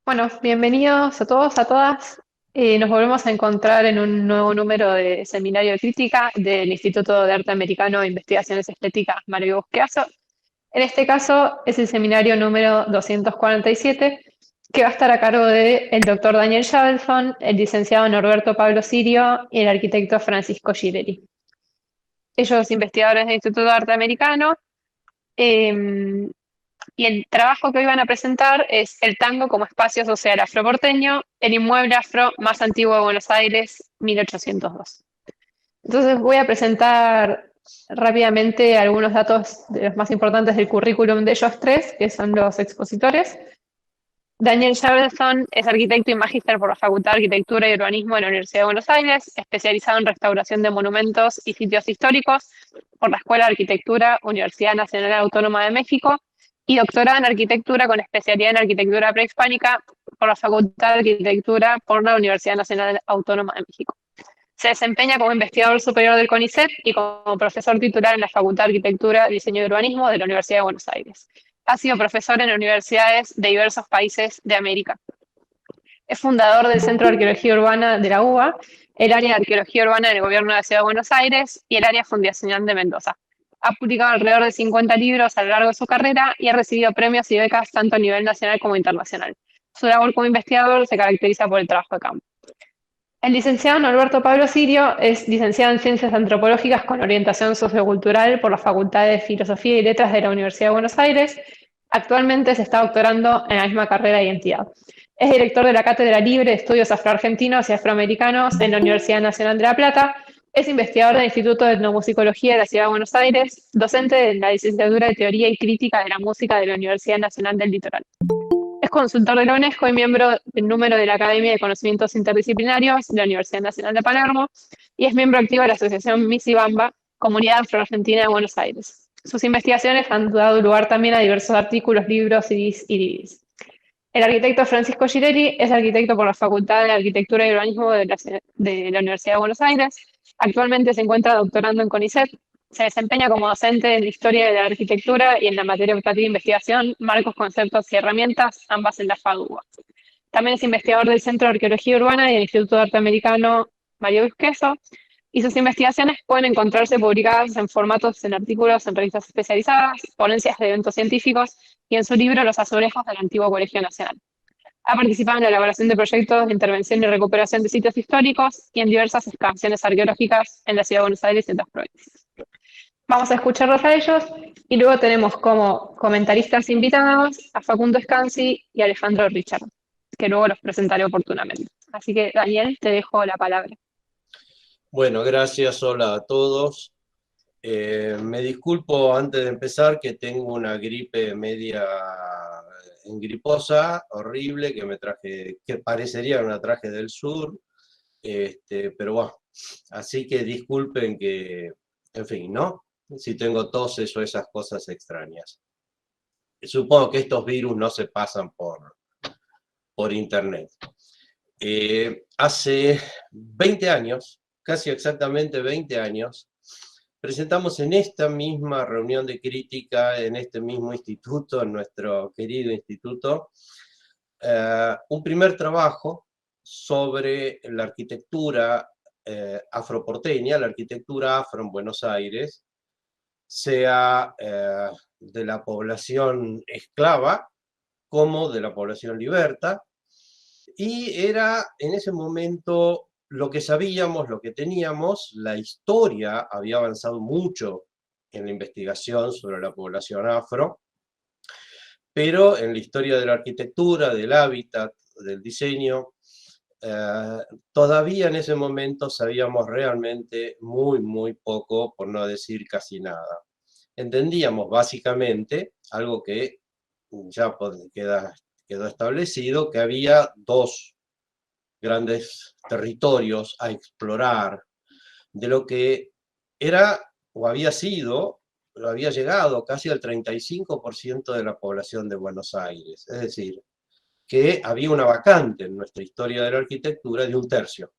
Bueno, bienvenidos a todos, a todas. Nos volvemos a encontrar en un nuevo número de Seminario de Crítica del Instituto de Arte Americano e Investigaciones Estéticas Mario Busqueazo. En este caso es el seminario número 247, que va a estar a cargo del doctor Daniel Shavelson, el licenciado Norberto Pablo Sirio y el arquitecto Francisco Girelli. Ellos investigadores del Instituto de Arte Americano. eh, y el trabajo que hoy van a presentar es El tango como espacio social afroporteño, el inmueble afro más antiguo de Buenos Aires, 1802. Entonces voy a presentar rápidamente algunos datos de los más importantes del currículum de ellos tres, que son los expositores. Daniel Shavelson es arquitecto y magíster por la Facultad de Arquitectura y Urbanismo de la Universidad de Buenos Aires, especializado en restauración de monumentos y sitios históricos por la Escuela de Arquitectura, Universidad Nacional Autónoma de México, y doctorado en arquitectura con especialidad en arquitectura prehispánica por la Facultad de Arquitectura por la Universidad Nacional Autónoma de México. Se desempeña como investigador superior del CONICET y como profesor titular en la Facultad de Arquitectura, Diseño y Urbanismo de la Universidad de Buenos Aires. Ha sido profesor en universidades de diversos países de América. Es fundador del Centro de Arqueología Urbana de la UBA, el área de Arqueología Urbana del Gobierno de la Ciudad de Buenos Aires y el área fundacional de Mendoza. Ha publicado alrededor de 50 libros a lo largo de su carrera y ha recibido premios y becas tanto a nivel nacional como internacional. Su labor como investigador se caracteriza por el trabajo de campo. El licenciado Norberto Pablo Sirio es licenciado en Ciencias Antropológicas con orientación sociocultural por la Facultad de Filosofía y Letras de la Universidad de Buenos Aires. Actualmente se está doctorando en la misma carrera y entidad. Es director de la Cátedra Libre de Estudios Afroargentinos y Afroamericanos en la Universidad Nacional de La Plata. Es investigador del Instituto de Etnomusicología de la Ciudad de Buenos Aires, docente de la licenciatura de Teoría y Crítica de la Música de la Universidad Nacional del Litoral. Es consultor de la UNESCO y miembro del número de la Academia de Conocimientos Interdisciplinarios de la Universidad Nacional de Palermo y es miembro activo de la Asociación Misibamba, Comunidad Afro-Argentina de Buenos Aires. Sus investigaciones han dado lugar también a diversos artículos, libros, CDs y DVDs. El arquitecto Francisco Girelli es arquitecto por la Facultad de Arquitectura y Urbanismo de la Universidad de Buenos Aires. Actualmente se encuentra doctorando en CONICET. Se desempeña como docente en Historia de la Arquitectura y en la materia optativa de investigación, marcos, conceptos y herramientas, ambas en la FADUA. También es investigador del Centro de Arqueología Urbana y del Instituto de Arte Americano Mario Busqueso, y sus investigaciones pueden encontrarse publicadas en formatos en artículos en revistas especializadas, ponencias de eventos científicos y en su libro Los azulejos del Antiguo Colegio Nacional. Ha participado en la elaboración de proyectos de intervención y recuperación de sitios históricos y en diversas excavaciones arqueológicas en la Ciudad de Buenos Aires y otras provincias. Vamos a escucharlos a ellos y luego tenemos como comentaristas invitados a Facundo Scanzi y Alejandro Richard, que luego los presentaré oportunamente. Así que, Daniel, te dejo la palabra. Bueno, gracias, hola a todos. Me disculpo antes de empezar que tengo una gripe media engriposa, horrible, que me traje, que parecería una traje del sur, pero bueno, así que disculpen que, en fin, ¿no? Si tengo toses o esas cosas extrañas. Supongo que estos virus no se pasan por internet. Hace 20 años, casi exactamente 20 años, presentamos en esta misma reunión de crítica, en este mismo instituto, en nuestro querido instituto, un primer trabajo sobre la arquitectura afroporteña, la arquitectura afro en Buenos Aires, sea de la población esclava como de la población liberta, y era en ese momento lo que sabíamos, lo que teníamos. La historia había avanzado mucho en la investigación sobre la población afro, pero en la historia de la arquitectura, del hábitat, del diseño, todavía en ese momento sabíamos realmente muy poco, por no decir casi nada. Entendíamos básicamente algo que ya quedó establecido, que había dos grandes territorios a explorar de lo que era o había sido, o había llegado casi al 35% de la población de Buenos Aires. Es decir, que había una vacante en nuestra historia de la arquitectura de un tercio.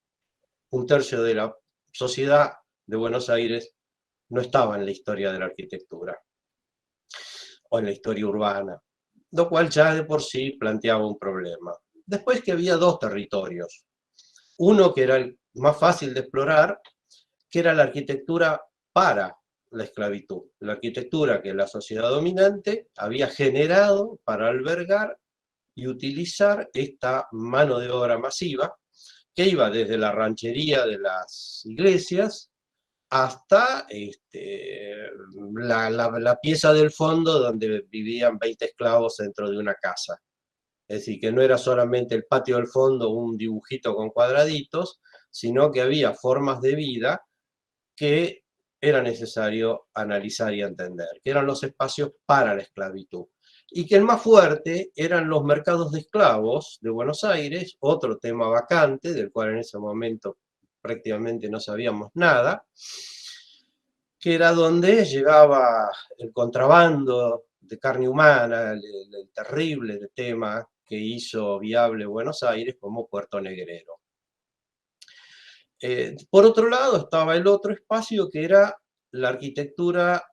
Un tercio de la sociedad de Buenos Aires no estaba en la historia de la arquitectura o en la historia urbana, lo cual ya de por sí planteaba un problema. Después que había dos territorios. Uno que era el más fácil de explorar, que era la arquitectura para la esclavitud. La arquitectura que la sociedad dominante había generado para albergar y utilizar esta mano de obra masiva, que iba desde la ranchería de las iglesias hasta la pieza del fondo donde vivían 20 esclavos dentro de una casa. Es decir, que no era solamente el patio del fondo, un dibujito con cuadraditos, sino que había formas de vida que era necesario analizar y entender, que eran los espacios para la esclavitud. Y que el más fuerte eran los mercados de esclavos de Buenos Aires, otro tema vacante, del cual en ese momento prácticamente no sabíamos nada, que era donde llegaba el contrabando de carne humana, el terrible tema que hizo viable Buenos Aires como puerto negrero. Por otro lado estaba el otro espacio que era la arquitectura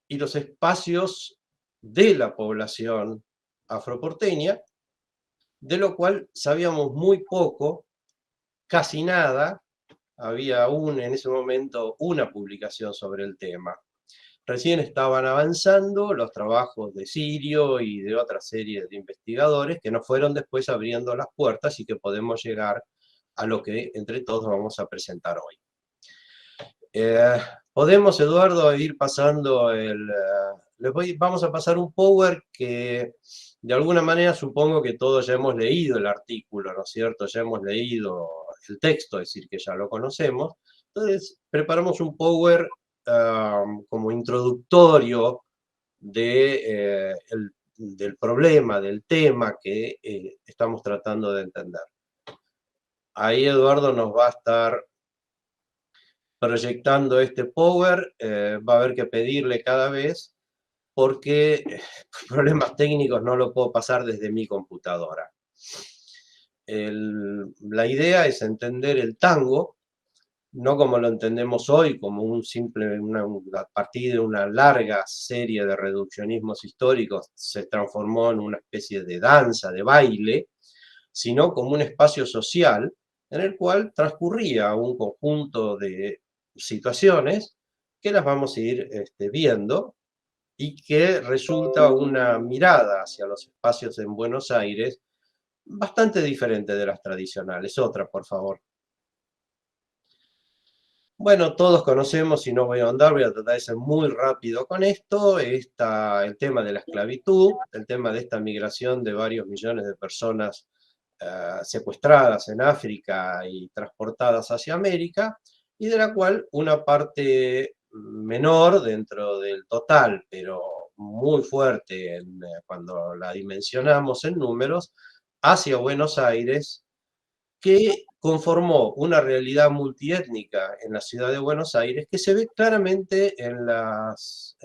y los espacios de la población afroporteña, de lo cual sabíamos muy poco, casi nada. Había en ese momento una publicación sobre el tema. Recién estaban avanzando los trabajos de Sirio y de otra serie de investigadores que nos fueron después abriendo las puertas y que podemos llegar a lo que entre todos vamos a presentar hoy. Podemos, Eduardo, ir pasando vamos a pasar un power que de alguna manera supongo que todos ya hemos leído el artículo, ¿no es cierto? Ya hemos leído el texto, es decir, que ya lo conocemos. Entonces, preparamos un power como introductorio del problema, del tema que estamos tratando de entender. Ahí Eduardo nos va a estar proyectando este power, va a haber que pedirle cada vez porque problemas técnicos no lo puedo pasar desde mi computadora. La idea es entender el tango, no como lo entendemos hoy, como a partir de una larga serie de reduccionismos históricos se transformó en una especie de danza, de baile, sino como un espacio social en el cual transcurría un conjunto de situaciones que las vamos a ir viendo y que resulta una mirada hacia los espacios en Buenos Aires bastante diferente de las tradicionales. Otra, por favor. Bueno, todos conocemos, y no voy a andar, voy a tratar de ser muy rápido con esto, el tema de la esclavitud, el tema de esta migración de varios millones de personas secuestradas en África y transportadas hacia América, y de la cual una parte menor dentro del total, pero muy fuerte cuando la dimensionamos en números, hacia Buenos Aires, que conformó una realidad multiétnica en la ciudad de Buenos Aires que se ve claramente en las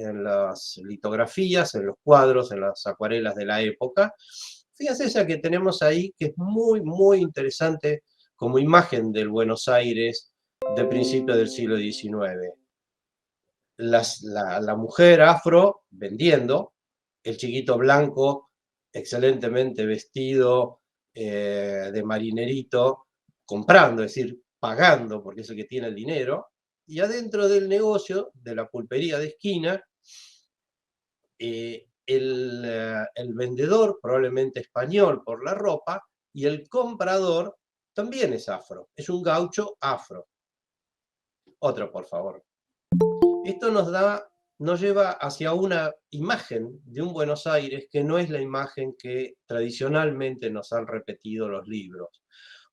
litografías, en los cuadros, en las acuarelas de la época. Fíjense esa que tenemos ahí, que es muy, muy interesante como imagen del Buenos Aires de principios del siglo XIX. La mujer afro vendiendo, el chiquito blanco excelentemente vestido de marinerito, comprando, es decir, pagando, porque es el que tiene el dinero, y adentro del negocio, de la pulpería de esquina, el vendedor, probablemente español por la ropa, y el comprador también es afro, es un gaucho afro. Otro, por favor. Esto nos lleva hacia una imagen de un Buenos Aires que no es la imagen que tradicionalmente nos han repetido los libros.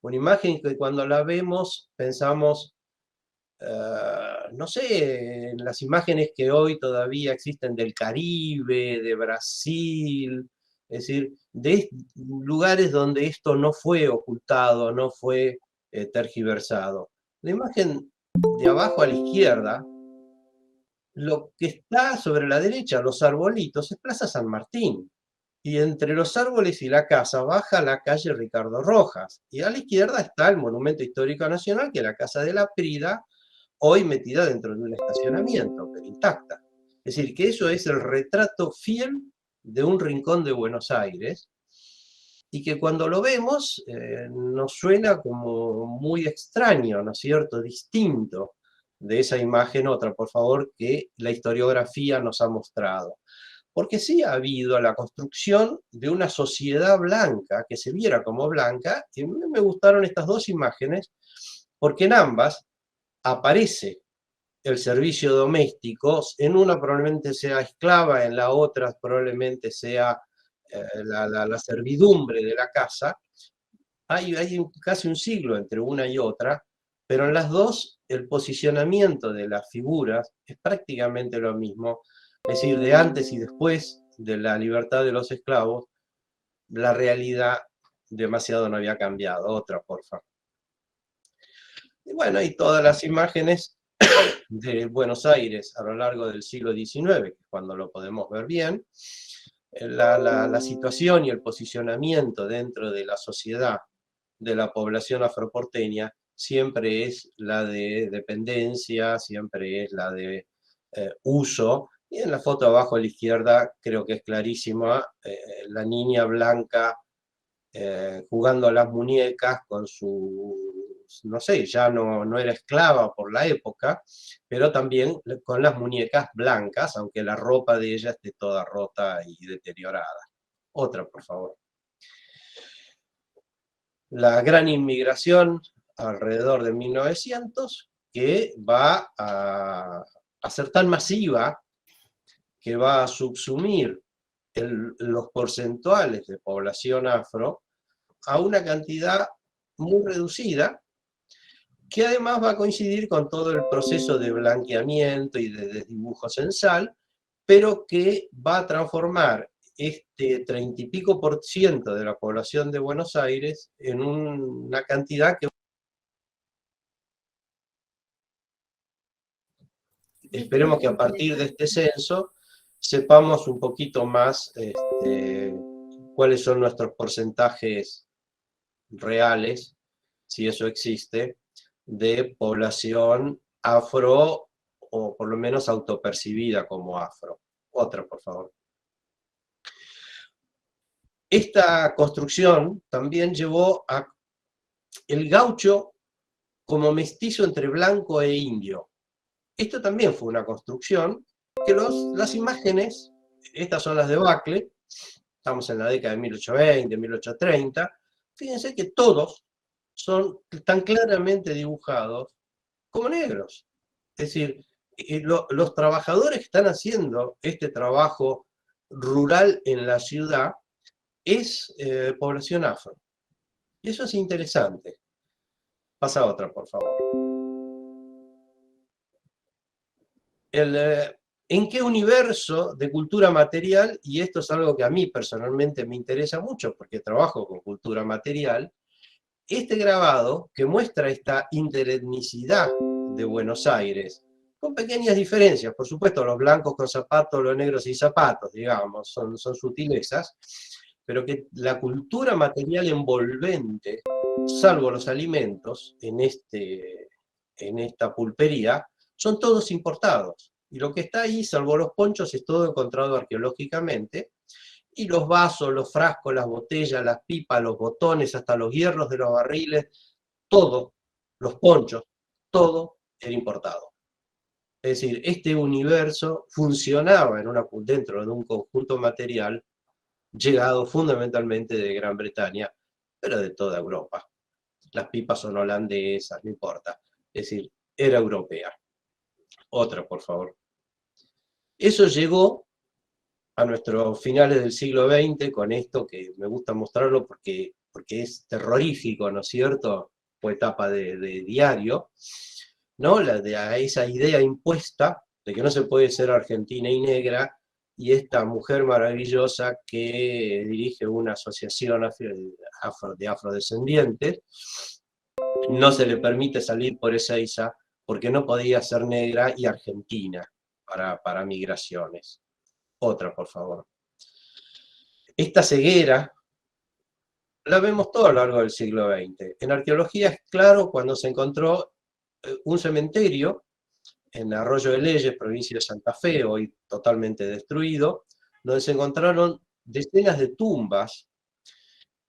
Una imagen que cuando la vemos pensamos, no sé, en las imágenes que hoy todavía existen del Caribe, de Brasil, es decir, de lugares donde esto no fue ocultado, no fue tergiversado. La imagen de abajo a la izquierda, lo que está sobre la derecha, los arbolitos, es Plaza San Martín. Y entre los árboles y la casa baja la calle Ricardo Rojas. Y a la izquierda está el Monumento Histórico Nacional, que es la Casa de la Prida, hoy metida dentro de un estacionamiento, pero intacta. Es decir, que eso es el retrato fiel de un rincón de Buenos Aires. y que cuando lo vemos nos suena como muy extraño, ¿no es cierto?, distinto de esa imagen, otra por favor, que la historiografía nos ha mostrado. Porque sí ha habido la construcción de una sociedad blanca, que se viera como blanca, y a mí me gustaron estas dos imágenes, porque en ambas aparece el servicio doméstico, en una probablemente sea esclava, en la otra probablemente sea la servidumbre de la casa. Hay casi un siglo entre una y otra, pero en las dos el posicionamiento de las figuras es prácticamente lo mismo, es decir, de antes y después de la libertad de los esclavos, la realidad demasiado no había cambiado. Otra, porfa. Y bueno, y todas las imágenes de Buenos Aires a lo largo del siglo XIX, cuando lo podemos ver bien, la situación y el posicionamiento dentro de la sociedad de la población afroporteña siempre es la de dependencia, siempre es la de uso. Y en la foto abajo a la izquierda creo que es clarísima, la niña blanca jugando a las muñecas con su, no sé, ya no era esclava por la época, pero también con las muñecas blancas, aunque la ropa de ella esté toda rota y deteriorada. Otra, por favor. La gran inmigración alrededor de 1900, que va a ser tan masiva que va a subsumir los porcentuales de población afro a una cantidad muy reducida, que además va a coincidir con todo el proceso de blanqueamiento y de desdibujo censal, pero que va a transformar este 30 y pico % de la población de Buenos Aires en una cantidad que esperemos que a partir de este censo sepamos un poquito más cuáles son nuestros porcentajes reales, si eso existe, de población afro, o por lo menos autopercibida como afro. Otra, por favor. Esta construcción también llevó a el gaucho como mestizo entre blanco e indio. Esto también fue una construcción que las imágenes, estas son las de Bacle, estamos en la década de 1820, 1830, fíjense que todos están claramente dibujados como negros. Es decir, los trabajadores que están haciendo este trabajo rural en la ciudad es población afro. Y eso es interesante. Pasa otra, por favor. ¿En qué universo de cultura material? Y esto es algo que a mí personalmente me interesa mucho porque trabajo con cultura material. Este grabado que muestra esta interetnicidad de Buenos Aires, con pequeñas diferencias, por supuesto, los blancos con zapatos, los negros sin zapatos, digamos, son sutilezas, pero que la cultura material envolvente, salvo los alimentos, en esta pulpería, son todos importados. Y lo que está ahí, salvo los ponchos, es todo encontrado arqueológicamente, y los vasos, los frascos, las botellas, las pipas, los botones, hasta los hierros de los barriles, todo, los ponchos, todo era importado. Es decir, este universo funcionaba dentro de un conjunto material llegado fundamentalmente de Gran Bretaña, pero de toda Europa. Las pipas son holandesas, no importa. Es decir, era europea. Otra, por favor. Eso llegó a nuestros finales del siglo XX con esto que me gusta mostrarlo porque es terrorífico, ¿no es cierto? Fue etapa de diario, ¿no? Esa idea impuesta de que no se puede ser argentina y negra, y esta mujer maravillosa que dirige una asociación de afrodescendientes, no se le permite salir por Ezeiza porque no podía ser negra y argentina para migraciones. Otra, por favor. Esta ceguera la vemos todo a lo largo del siglo XX. En arqueología es claro cuando se encontró un cementerio en Arroyo de Leyes, provincia de Santa Fe, hoy totalmente destruido, donde se encontraron decenas de tumbas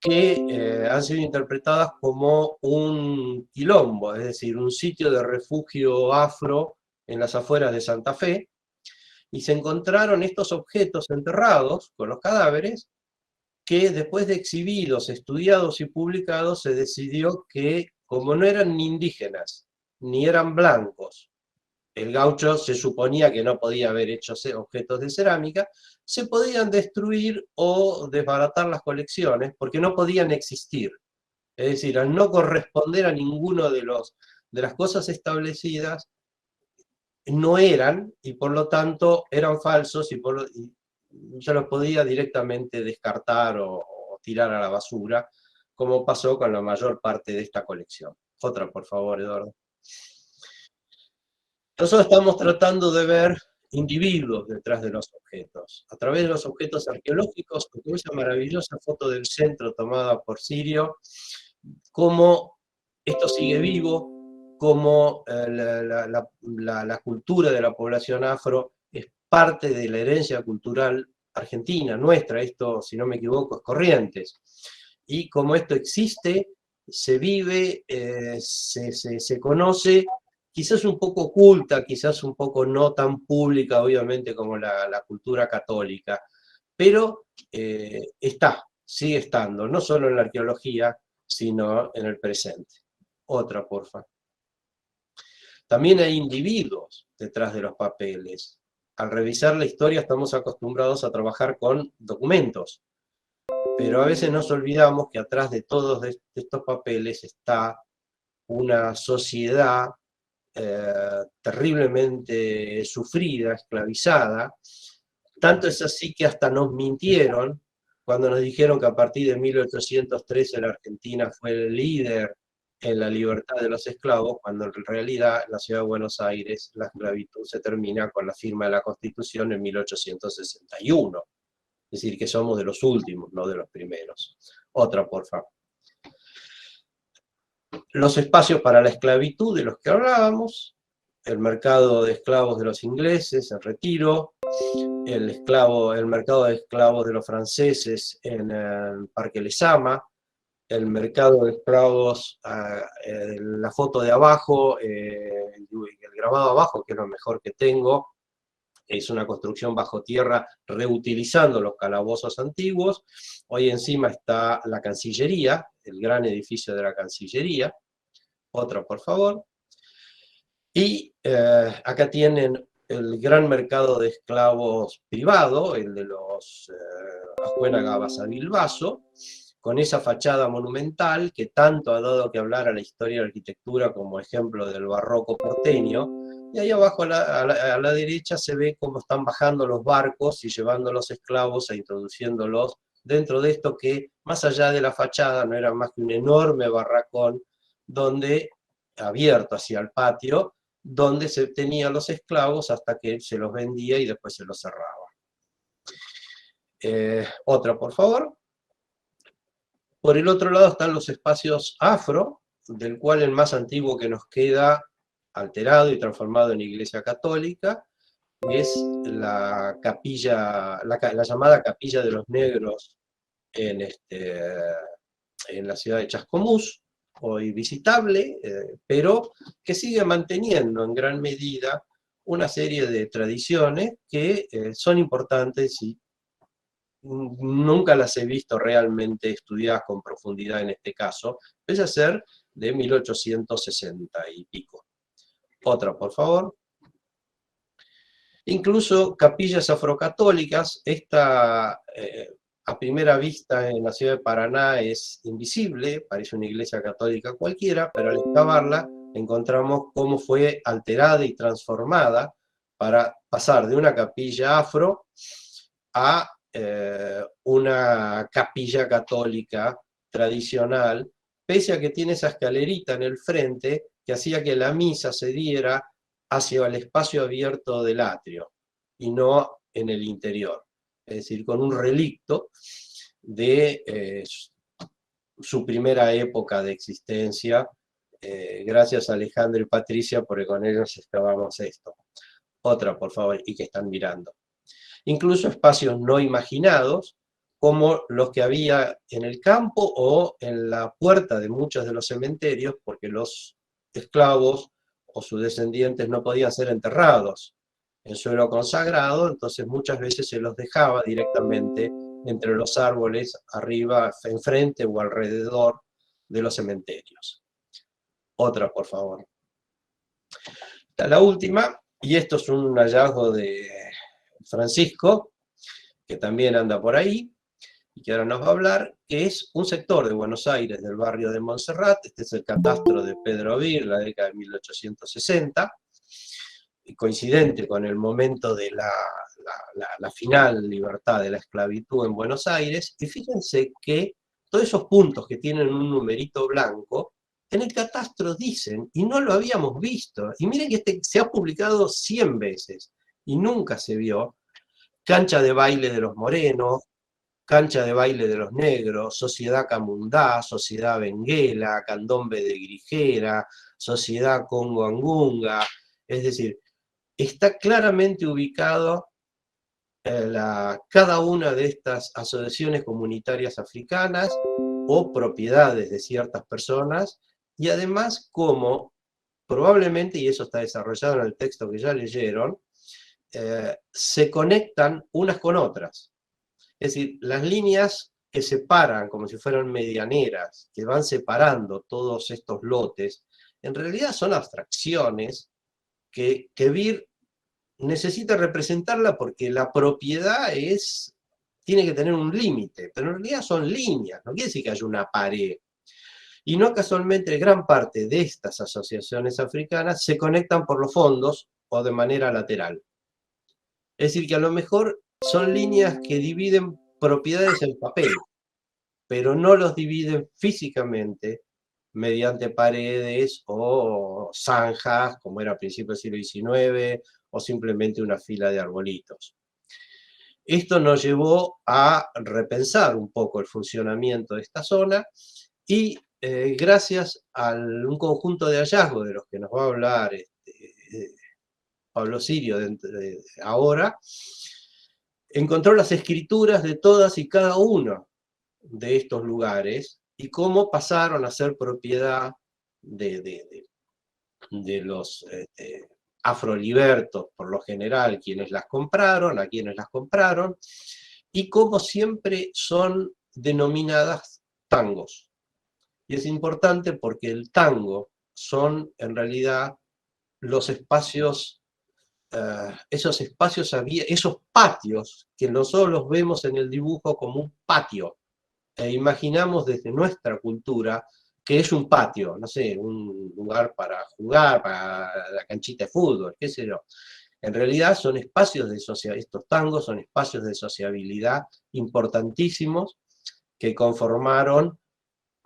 que han sido interpretadas como un quilombo, es decir, un sitio de refugio afro en las afueras de Santa Fe, y se encontraron estos objetos enterrados con los cadáveres, que después de exhibidos, estudiados y publicados, se decidió que como no eran ni indígenas, ni eran blancos, el gaucho se suponía que no podía haber hecho objetos de cerámica, se podían destruir o desbaratar las colecciones porque no podían existir. Es decir, al no corresponder a ninguno de las cosas establecidas, no eran, y por lo tanto eran falsos, y ya los podía directamente descartar o tirar a la basura, como pasó con la mayor parte de esta colección. Otra, por favor, Eduardo. Nosotros estamos tratando de ver individuos detrás de los objetos, a través de los objetos arqueológicos, como esa maravillosa foto del centro tomada por Sirio, cómo esto sigue vivo, cómo la cultura de la población afro es parte de la herencia cultural argentina, nuestra, esto, si no me equivoco, es Corrientes, y cómo esto existe, se vive, se conoce, quizás un poco oculta, quizás un poco no tan pública, obviamente, como la cultura católica, pero está, sigue estando, no solo en la arqueología, sino en el presente. Otra, porfa. También hay individuos detrás de los papeles. Al revisar la historia estamos acostumbrados a trabajar con documentos, pero a veces nos olvidamos que atrás de todos estos papeles está una sociedad terriblemente sufrida, esclavizada. Tanto es así que hasta nos mintieron cuando nos dijeron que a partir de 1813 la Argentina fue el líder en la libertad de los esclavos, cuando en realidad en la ciudad de Buenos Aires la esclavitud se termina con la firma de la Constitución en 1861. Es decir, que somos de los últimos, no de los primeros. Otra, por favor. Los espacios para la esclavitud de los que hablábamos, el mercado de esclavos de los ingleses, el retiro, el mercado de esclavos de los franceses en el Parque Lezama, el mercado de esclavos, la foto de abajo, el grabado abajo, que es lo mejor que tengo, es una construcción bajo tierra reutilizando los calabozos antiguos. Hoy encima está la Cancillería, el gran edificio de la Cancillería. Otra, por favor. Y acá tienen el gran mercado de esclavos privado, el de los Ascuénaga Basavilbaso, con esa fachada monumental que tanto ha dado que hablar a la historia de la arquitectura como ejemplo del barroco porteño. Y ahí abajo a la derecha se ve cómo están bajando los barcos y llevando los esclavos e introduciéndolos dentro de esto que, más allá de la fachada, no era más que un enorme barracón donde, abierto hacia el patio, donde se tenían los esclavos hasta que se los vendía y después se los cerraba. Otra, por favor. Por el otro lado están los espacios afro, del cual el más antiguo que nos queda alterado y transformado en iglesia católica es la capilla, la llamada Capilla de los Negros en la ciudad de Chascomús, hoy visitable, pero que sigue manteniendo en gran medida una serie de tradiciones que son importantes y nunca las he visto realmente estudiadas con profundidad en este caso, pese a ser de 1860 y pico. Otra, por favor. Incluso capillas afrocatólicas, esta a primera vista en la ciudad de Paraná es invisible, parece una iglesia católica cualquiera, pero al excavarla encontramos cómo fue alterada y transformada para pasar de una capilla afro a una capilla católica tradicional, pese a que tiene esa escalerita en el frente que hacía que la misa se diera hacia el espacio abierto del atrio y no en el interior, es decir, con un relicto de su primera época de existencia. Gracias a Alejandro y Patricia, porque con ellos excavamos esto. Otra, por favor, y que están mirando. Incluso espacios no imaginados, como los que había en el campo o en la puerta de muchos de los cementerios, porque los esclavos o sus descendientes no podían ser enterrados en suelo consagrado, entonces muchas veces se los dejaba directamente entre los árboles, arriba, enfrente o alrededor de los cementerios. Otra, por favor. La última, y esto es un hallazgo de Francisco, que también anda por ahí, y que ahora nos va a hablar, que es un sector de Buenos Aires, del barrio de Montserrat. Este es el catastro de Pedro Vir, la década de 1860, y coincidente con el momento de la final libertad de la esclavitud en Buenos Aires. Y fíjense que todos esos puntos que tienen un numerito blanco, en el catastro dicen, y no lo habíamos visto, y miren que este se ha publicado 100 veces, y nunca se vio: cancha de baile de los morenos, cancha de baile de los negros, sociedad camundá, sociedad benguela, candombe de Grijera, sociedad congo-angunga. Es decir, está claramente ubicado cada una de estas asociaciones comunitarias africanas o propiedades de ciertas personas, y además como probablemente, y eso está desarrollado en el texto que ya leyeron, se conectan unas con otras. Es decir, las líneas que separan, como si fueran medianeras, que van separando todos estos lotes, en realidad son abstracciones que Vir necesita representarla porque la propiedad tiene que tener un límite, pero en realidad son líneas, no quiere decir que haya una pared. Y no casualmente gran parte de estas asociaciones africanas se conectan por los fondos o de manera lateral. Es decir, que a lo mejor son líneas que dividen propiedades en papel, pero no los dividen físicamente mediante paredes o zanjas, como era a principios del siglo XIX, o simplemente una fila de arbolitos. Esto nos llevó a repensar un poco el funcionamiento de esta zona, y gracias a un conjunto de hallazgos de los que nos va a hablar Pablo Sirio ahora, encontró las escrituras de todas y cada uno de estos lugares y cómo pasaron a ser propiedad de los afrolibertos, por lo general, a quienes las compraron, y cómo siempre son denominadas tangos. Y es importante porque el tango son, en realidad, los espacios, esos patios que nosotros los vemos en el dibujo como un patio, e imaginamos desde nuestra cultura que es un patio, no sé, un lugar para jugar, para la canchita de fútbol, qué sé yo. En realidad son espacios de sociabilidad, estos tangos son espacios de sociabilidad importantísimos que conformaron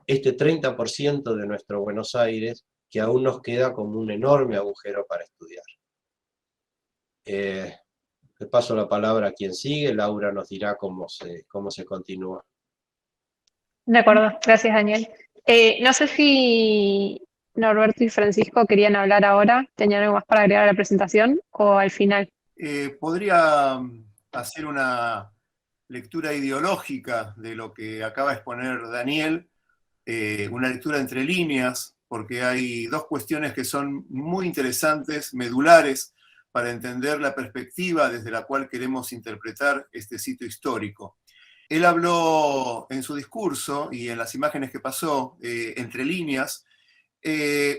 este 30% de nuestro Buenos Aires, que aún nos queda como un enorme agujero para estudiar. Le paso la palabra a quien sigue. Laura nos dirá cómo se continúa. De acuerdo, gracias Daniel. No sé si Norberto y Francisco querían hablar ahora, tenían algo más para agregar a la presentación o al final. Podría hacer una lectura ideológica de lo que acaba de exponer Daniel, una lectura entre líneas, porque hay dos cuestiones que son muy interesantes, medulares, para entender la perspectiva desde la cual queremos interpretar este sitio histórico. Él habló en su discurso y en las imágenes que pasó, entre líneas,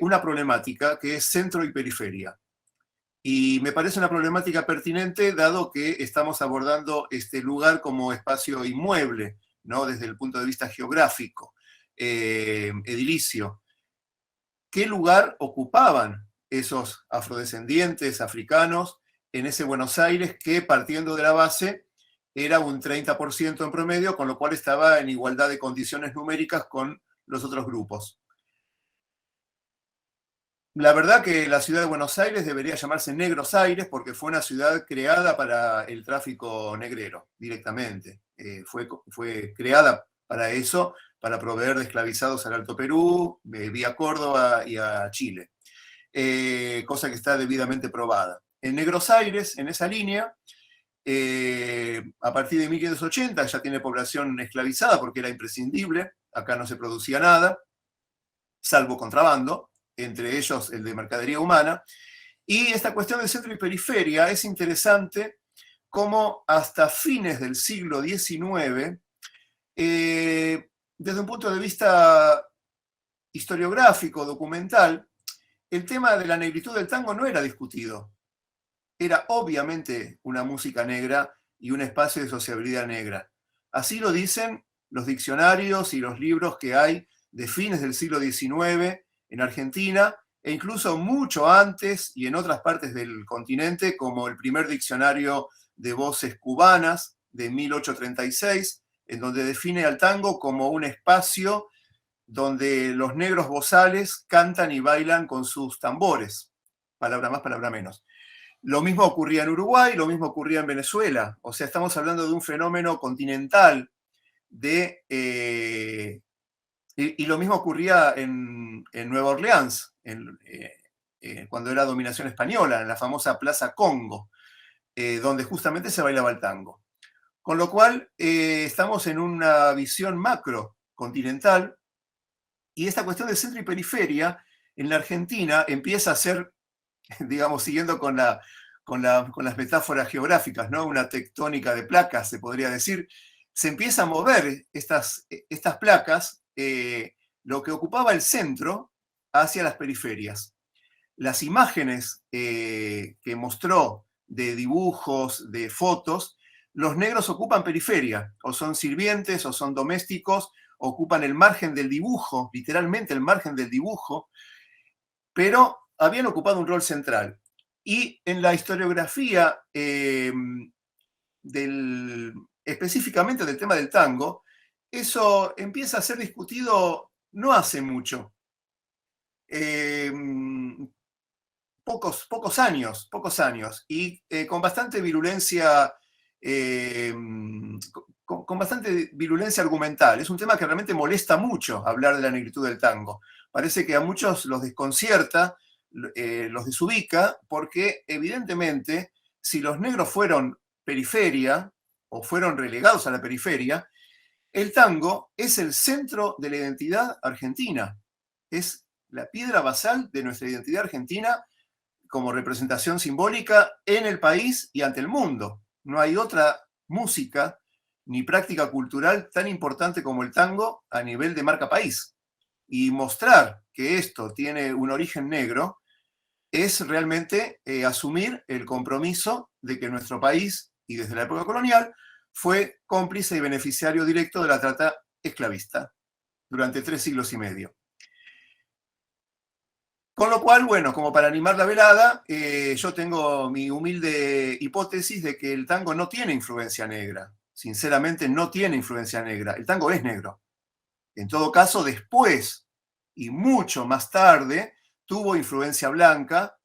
una problemática que es centro y periferia. Y me parece una problemática pertinente dado que estamos abordando este lugar como espacio inmueble, ¿no? Desde el punto de vista geográfico, edilicio. ¿Qué lugar ocupaban esos afrodescendientes africanos en ese Buenos Aires que, partiendo de la base, era un 30% en promedio, con lo cual estaba en igualdad de condiciones numéricas con los otros grupos? La verdad que la ciudad de Buenos Aires debería llamarse Negros Aires porque fue una ciudad creada para el tráfico negrero directamente. Fue creada para eso, para proveer de esclavizados al Alto Perú, vía Córdoba y a Chile. Cosa que está debidamente probada. En Negros Aires, en esa línea, A partir de 1580 ya tiene población esclavizada porque era imprescindible, acá no se producía nada, salvo contrabando, entre ellos el de mercadería humana. Y esta cuestión de centro y periferia es interesante como hasta fines del siglo XIX, desde un punto de vista historiográfico, documental, el tema de la negritud del tango no era discutido. Era obviamente una música negra y un espacio de sociabilidad negra. Así lo dicen los diccionarios y los libros que hay de fines del siglo XIX en Argentina, e incluso mucho antes y en otras partes del continente, como el primer diccionario de voces cubanas de 1836, en donde define al tango como un espacio donde los negros bozales cantan y bailan con sus tambores. Palabra más, palabra menos. Lo mismo ocurría en Uruguay, lo mismo ocurría en Venezuela. O sea, estamos hablando de un fenómeno continental y lo mismo ocurría en Nueva Orleans, cuando era dominación española, en la famosa Plaza Congo, donde justamente se bailaba el tango. Con lo cual, estamos en una visión macro continental, y esta cuestión de centro y periferia en la Argentina empieza a ser, digamos, siguiendo con las metáforas geográficas, ¿no? Una tectónica de placas, se podría decir. Se empieza a mover estas placas, lo que ocupaba el centro, hacia las periferias. Las imágenes que mostró de dibujos, de fotos, los negros ocupan periferia, o son sirvientes, o son domésticos, ocupan el margen del dibujo, literalmente el margen del dibujo, pero habían ocupado un rol central. Y en la historiografía específicamente del tema del tango, eso empieza a ser discutido no hace mucho. Pocos años, y con bastante virulencia, con bastante virulencia argumental. Es un tema que realmente molesta mucho hablar de la negritud del tango. Parece que a muchos los desconcierta, los desubica, porque evidentemente si los negros fueron periferia o fueron relegados a la periferia, el tango es el centro de la identidad argentina. Es la piedra basal de nuestra identidad argentina como representación simbólica en el país y ante el mundo. No hay otra música ni práctica cultural tan importante como el tango a nivel de marca país. Y mostrar que esto tiene un origen negro es realmente asumir el compromiso de que nuestro país, y desde la época colonial, fue cómplice y beneficiario directo de la trata esclavista durante 3 siglos y medio. Con lo cual, bueno, como para animar la velada, yo tengo mi humilde hipótesis de que el tango no tiene influencia negra. Sinceramente, no tiene influencia negra. El tango es negro. En todo caso, después y mucho más tarde, tuvo influencia blanca,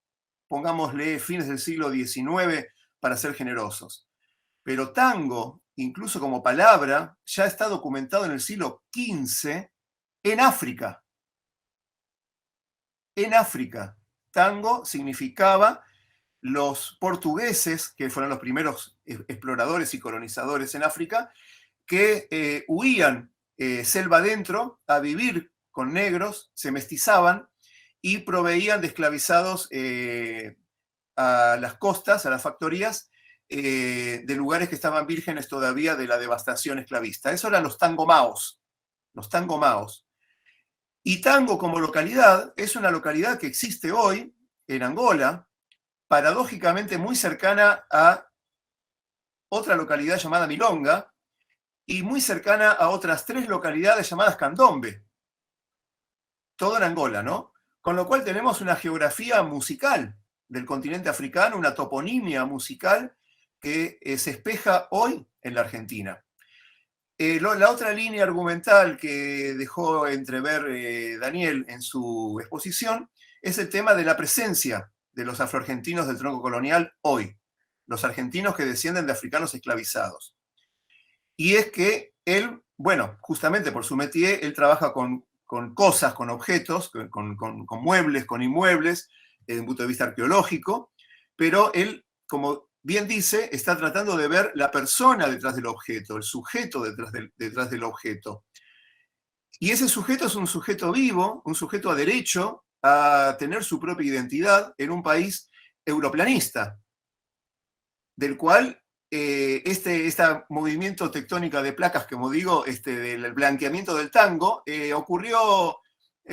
pongámosle fines del siglo XIX para ser generosos. Pero tango, incluso como palabra, ya está documentado en el siglo XV en África. En África, tango significaba los portugueses, que fueron los primeros exploradores y colonizadores en África, que huían selva adentro a vivir con negros, se mestizaban y proveían de esclavizados a las costas, a las factorías, de lugares que estaban vírgenes todavía de la devastación esclavista. Eso eran los tangomaos. Los tangomaos. Y Tango como localidad es una localidad que existe hoy en Angola, paradójicamente muy cercana a otra localidad llamada Milonga y muy cercana a otras 3 localidades llamadas Candombe. Todo en Angola, ¿no? Con lo cual tenemos una geografía musical del continente africano, una toponimia musical que se espeja hoy en la Argentina. La otra línea argumental que dejó entrever Daniel en su exposición es el tema de la presencia de los afroargentinos del tronco colonial hoy, los argentinos que descienden de africanos esclavizados. Y es que él, bueno, justamente por su métier, él trabaja con cosas, con objetos, con muebles, con inmuebles, desde un punto de vista arqueológico, pero él, como bien dice, está tratando de ver la persona detrás del objeto, el sujeto detrás del objeto. Y ese sujeto es un sujeto vivo, un sujeto a derecho a tener su propia identidad en un país europlanista, del cual este movimiento tectónica de placas, como digo, del blanqueamiento del tango, ocurrió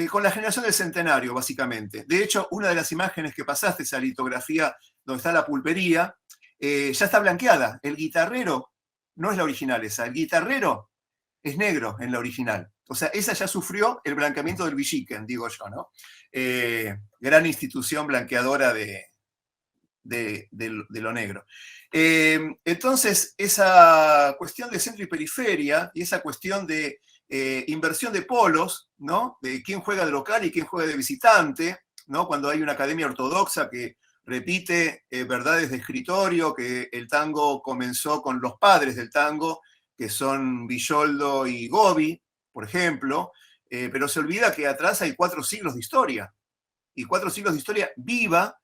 con la generación del centenario, básicamente. De hecho, una de las imágenes que pasaste, esa litografía donde está la pulpería, ya está blanqueada. El guitarrero no es la original esa, el guitarrero es negro en la original. O sea, esa ya sufrió el blanqueamiento del Villiquen, digo yo, ¿no? Gran institución blanqueadora de lo negro. Entonces, esa cuestión de centro y periferia y esa cuestión de inversión de polos, ¿no? De quién juega de local y quién juega de visitante, ¿no? Cuando hay una academia ortodoxa que repite verdades de escritorio, que el tango comenzó con los padres del tango, que son Villoldo y Gobi, por ejemplo, pero se olvida que atrás hay 4 siglos de historia, y 4 siglos de historia viva,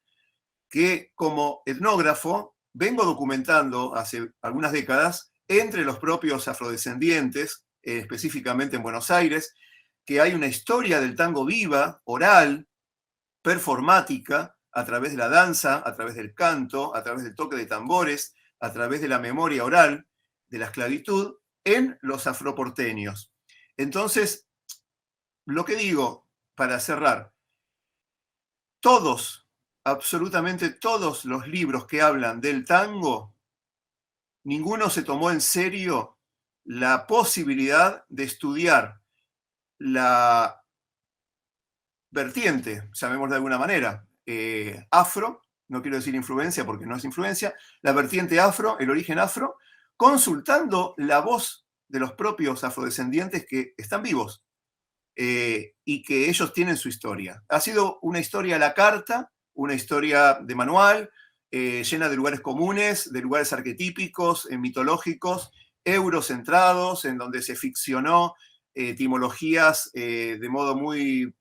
que como etnógrafo vengo documentando hace algunas décadas entre los propios afrodescendientes, específicamente en Buenos Aires, que hay una historia del tango viva, oral, performática, a través de la danza, a través del canto, a través del toque de tambores, a través de la memoria oral, de la esclavitud, en los afroporteños. Entonces, lo que digo, para cerrar, todos, absolutamente todos los libros que hablan del tango, ninguno se tomó en serio la posibilidad de estudiar la vertiente, llamémosla de alguna manera, afro, no quiero decir influencia porque no es influencia, la vertiente afro, el origen afro, consultando la voz de los propios afrodescendientes que están vivos y que ellos tienen su historia. Ha sido una historia a la carta, una historia de manual, llena de lugares comunes, de lugares arquetípicos, mitológicos, eurocentrados, en donde se ficcionó etimologías de modo muy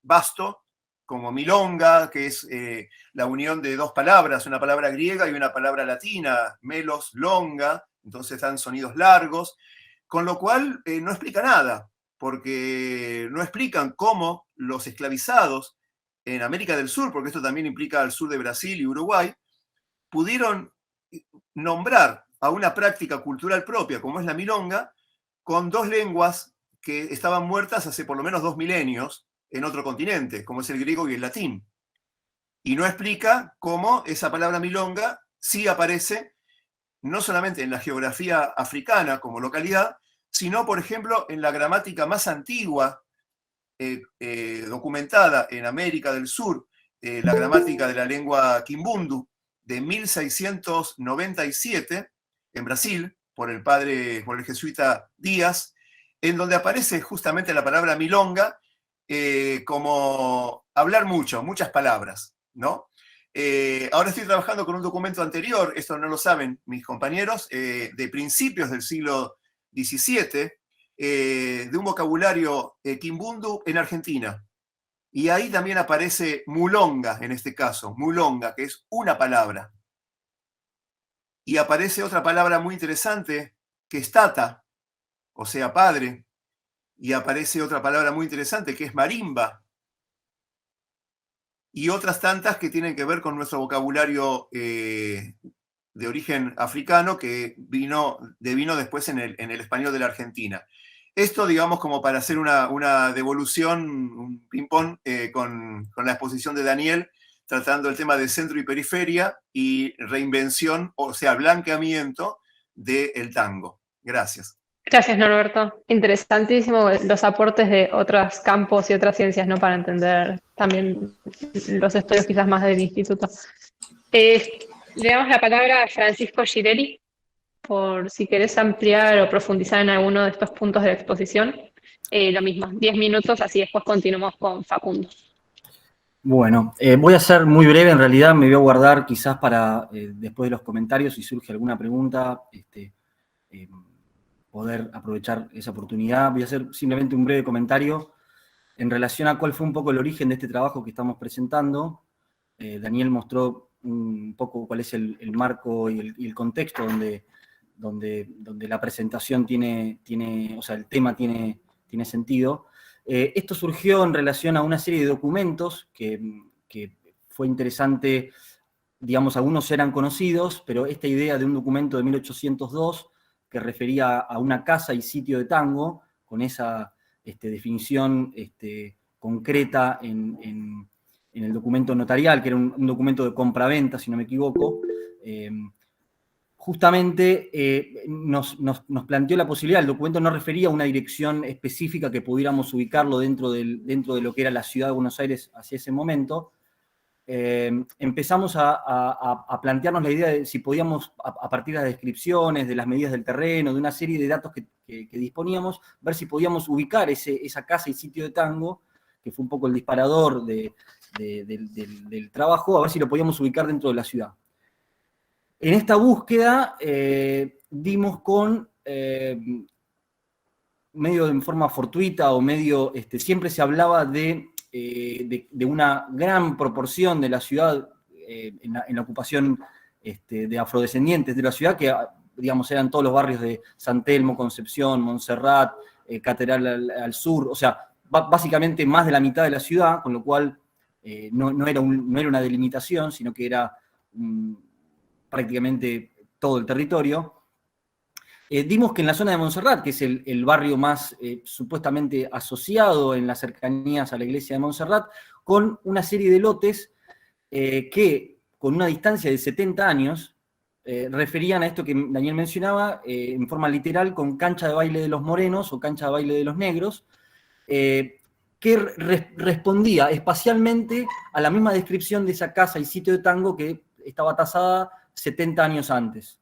vasto, como milonga, que es la unión de 2 palabras, una palabra griega y una palabra latina, melos, longa, entonces dan sonidos largos, con lo cual no explica nada, porque no explican cómo los esclavizados en América del Sur, porque esto también implica al sur de Brasil y Uruguay, pudieron nombrar a una práctica cultural propia, como es la milonga, con 2 lenguas que estaban muertas hace por lo menos 2 milenios en otro continente, como es el griego y el latín. Y no explica cómo esa palabra milonga sí aparece no solamente en la geografía africana como localidad, sino, por ejemplo, en la gramática más antigua documentada en América del Sur, la gramática de la lengua quimbundu, de 1697, en Brasil, por el jesuita Díaz, en donde aparece justamente la palabra milonga como hablar mucho, muchas palabras, ¿no? Ahora estoy trabajando con un documento anterior, esto no lo saben mis compañeros, de principios del siglo XVII, de un vocabulario quimbundu en Argentina. Y ahí también aparece mulonga, en este caso, mulonga, que es una palabra. Y aparece otra palabra muy interesante, que es tata, o sea, padre. Y aparece otra palabra muy interesante, que es marimba. Y otras tantas que tienen que ver con nuestro vocabulario de origen africano, que vino después en el español de la Argentina. Esto, digamos, como para hacer una devolución, un ping-pong con la exposición de Daniel, tratando el tema de centro y periferia y reinvención, o sea, blanqueamiento del tango. Gracias. Gracias, Norberto. Interesantísimo los aportes de otros campos y otras ciencias, ¿no? Para entender también los estudios quizás más del instituto. Le damos la palabra a Francisco Girelli, por si querés ampliar o profundizar en alguno de estos puntos de la exposición. Lo mismo, 10 minutos, así después continuamos con Facundo. Bueno, voy a ser muy breve, en realidad me voy a guardar quizás para después de los comentarios, si surge alguna pregunta, poder aprovechar esa oportunidad. Voy a hacer simplemente un breve comentario en relación a cuál fue un poco el origen de este trabajo que estamos presentando. Daniel mostró un poco cuál es el marco y el contexto donde la presentación o sea, el tema tiene sentido. Esto surgió en relación a una serie de documentos que fue interesante, digamos, algunos eran conocidos, pero esta idea de un documento de 1802 que refería a una casa y sitio de tango, con esa definición concreta en el documento notarial, que era un documento de compraventa, si no me equivoco, justamente nos planteó la posibilidad. El documento no refería a una dirección específica que pudiéramos ubicarlo dentro de lo que era la ciudad de Buenos Aires hacia ese momento. Empezamos a plantearnos la idea de si podíamos, a partir de las descripciones, de las medidas del terreno, de una serie de datos que disponíamos, ver si podíamos ubicar esa casa y sitio de tango, que fue un poco el disparador del trabajo, a ver si lo podíamos ubicar dentro de la ciudad. En esta búsqueda dimos con, medio en forma fortuita o medio, siempre se hablaba de una gran proporción de la ciudad en la ocupación de afrodescendientes de la ciudad, que digamos eran todos los barrios de San Telmo, Concepción, Montserrat, Catedral al sur, o sea, básicamente más de la mitad de la ciudad, con lo cual no era una delimitación, sino que era prácticamente todo el territorio. Dimos que en la zona de Montserrat, que es el barrio más supuestamente asociado en las cercanías a la iglesia de Montserrat, con una serie de lotes que, con una distancia de 70 años, referían a esto que Daniel mencionaba, en forma literal, con cancha de baile de los morenos o cancha de baile de los negros, que respondía espacialmente a la misma descripción de esa casa y sitio de tango que estaba tasada 70 años antes.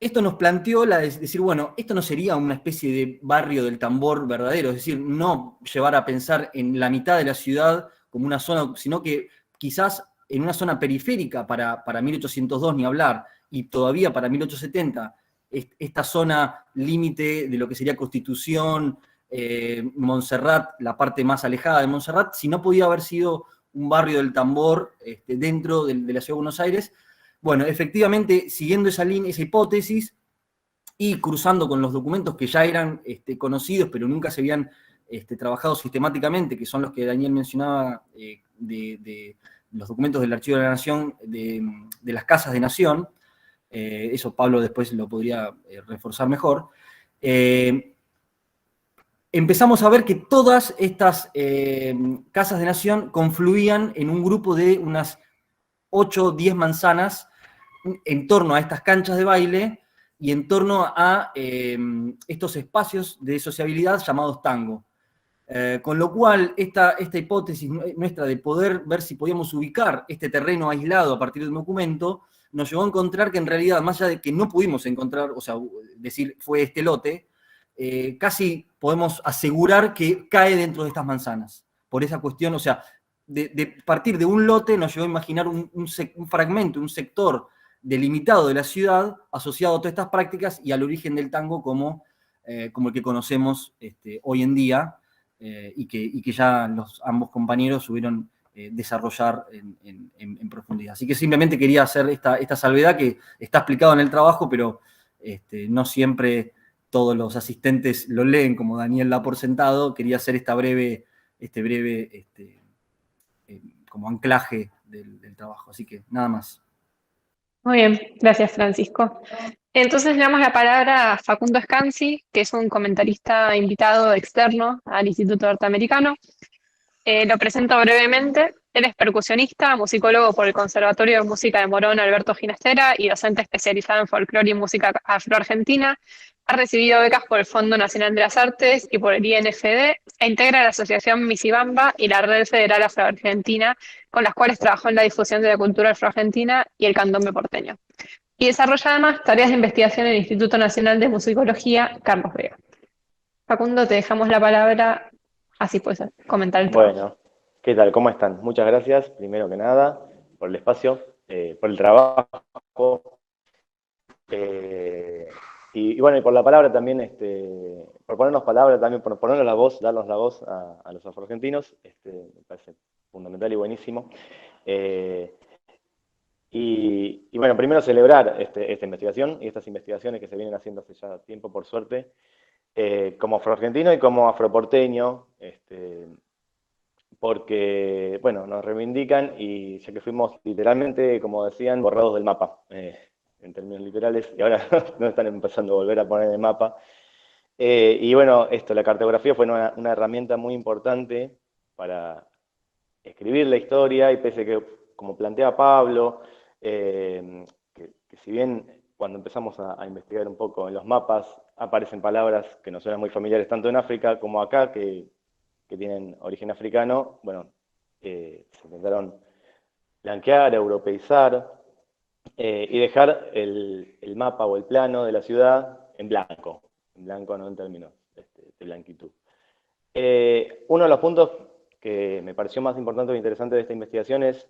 Esto nos planteó decir, bueno, esto no sería una especie de barrio del tambor verdadero, es decir, no llevar a pensar en la mitad de la ciudad como una zona, sino que quizás en una zona periférica para 1802 ni hablar, y todavía para 1870, esta zona límite de lo que sería Constitución, Montserrat, la parte más alejada de Montserrat, si no podía haber sido un barrio del tambor dentro de la ciudad de Buenos Aires. Bueno, efectivamente, siguiendo esa línea, esa hipótesis, y cruzando con los documentos que ya eran conocidos, pero nunca se habían trabajado sistemáticamente, que son los que Daniel mencionaba, de los documentos del Archivo de la Nación, de las casas de nación, eso Pablo después lo podría reforzar mejor, empezamos a ver que todas estas casas de nación confluían en un grupo de unas 8 o 10 manzanas en torno a estas canchas de baile y en torno a estos espacios de sociabilidad llamados tango. Con lo cual, esta hipótesis nuestra de poder ver si podíamos ubicar este terreno aislado a partir de un documento, nos llevó a encontrar que en realidad, más allá de que no pudimos encontrar, o sea, decir fue este lote, casi podemos asegurar que cae dentro de estas manzanas. Por esa cuestión, o sea, de partir de un lote nos llevó a imaginar un fragmento, un sector delimitado de la ciudad asociado a todas estas prácticas y al origen del tango como el que conocemos hoy en día y que ya ambos compañeros subieron desarrollar en profundidad. Así que simplemente quería hacer esta salvedad que está explicado en el trabajo, pero no siempre todos los asistentes lo leen como Daniel da por sentado. Quería hacer este breve como anclaje del trabajo. Así que nada más. Muy bien, gracias Francisco. Entonces le damos la palabra a Facundo Scanzi, que es un comentarista invitado externo al Instituto Norteamericano. Lo presento brevemente. Él es percusionista, musicólogo por el Conservatorio de Música de Morón Alberto Ginastera y docente especializado en folclore y música afroargentina. Ha recibido becas por el Fondo Nacional de las Artes y por el INFD e integra la Asociación Misibamba y la Red Federal Afroargentina, con las cuales trabajó en la difusión de la cultura afroargentina y el candombe porteño. Y desarrolla además tareas de investigación en el Instituto Nacional de Musicología Carlos Vega. Facundo, te dejamos la palabra, así puedes comentar el trabajo. Bueno, ¿qué tal? ¿Cómo están? Muchas gracias, primero que nada, por el espacio, por el trabajo, y bueno, y por la palabra también, por ponernos palabra también, por ponernos la voz, darnos la voz a los afroargentinos, me parece fundamental y buenísimo. Y bueno, primero celebrar esta investigación y estas investigaciones que se vienen haciendo hace ya tiempo, por suerte, como afroargentino y como afroporteño, porque, bueno, nos reivindican y ya que fuimos literalmente, como decían, borrados del mapa, en términos literales, y ahora nos están empezando a volver a poner en el mapa. Y bueno, la cartografía fue una herramienta muy importante para escribir la historia, y pese a que, como plantea Pablo, que si bien cuando empezamos a investigar un poco en los mapas aparecen palabras que nos suenan muy familiares tanto en África como acá, que tienen origen africano, bueno, se intentaron blanquear, europeizar, y dejar el mapa o el plano de la ciudad en blanco no en términos de blanquitud. Uno de los puntos que me pareció más importante e interesante de esta investigación es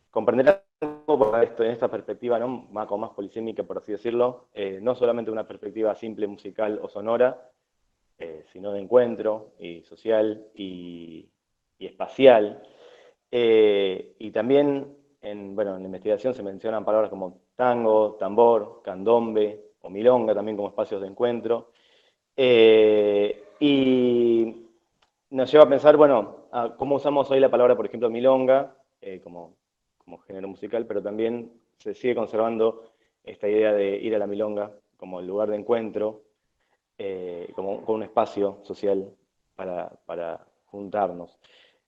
comprender un poco esto en esta perspectiva, ¿no? Más polisémica, por así decirlo, no solamente una perspectiva simple musical o sonora, sino de encuentro y social y espacial. Y también bueno, en la investigación se mencionan palabras como tango, tambor, candombe o milonga también como espacios de encuentro. Y nos lleva a pensar, bueno, a cómo usamos hoy la palabra, por ejemplo, milonga, como género musical, pero también se sigue conservando esta idea de ir a la milonga como el lugar de encuentro, como un espacio social para juntarnos.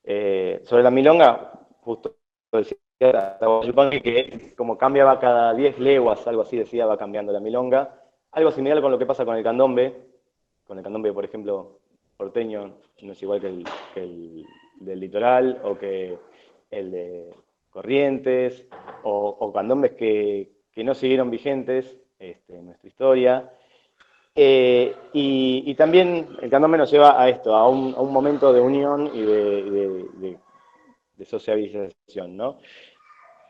Sobre la milonga, justo decía Atahualpa que como cambiaba cada 10 leguas, algo así decía, va cambiando la milonga. Algo similar con lo que pasa con el candombe. Con el candombe, por ejemplo, porteño no es igual que el del litoral, o que el de Corrientes, o candombes que no siguieron vigentes en nuestra historia. Y también el candombe nos lleva a esto, a un momento de unión y de sociabilización, ¿no?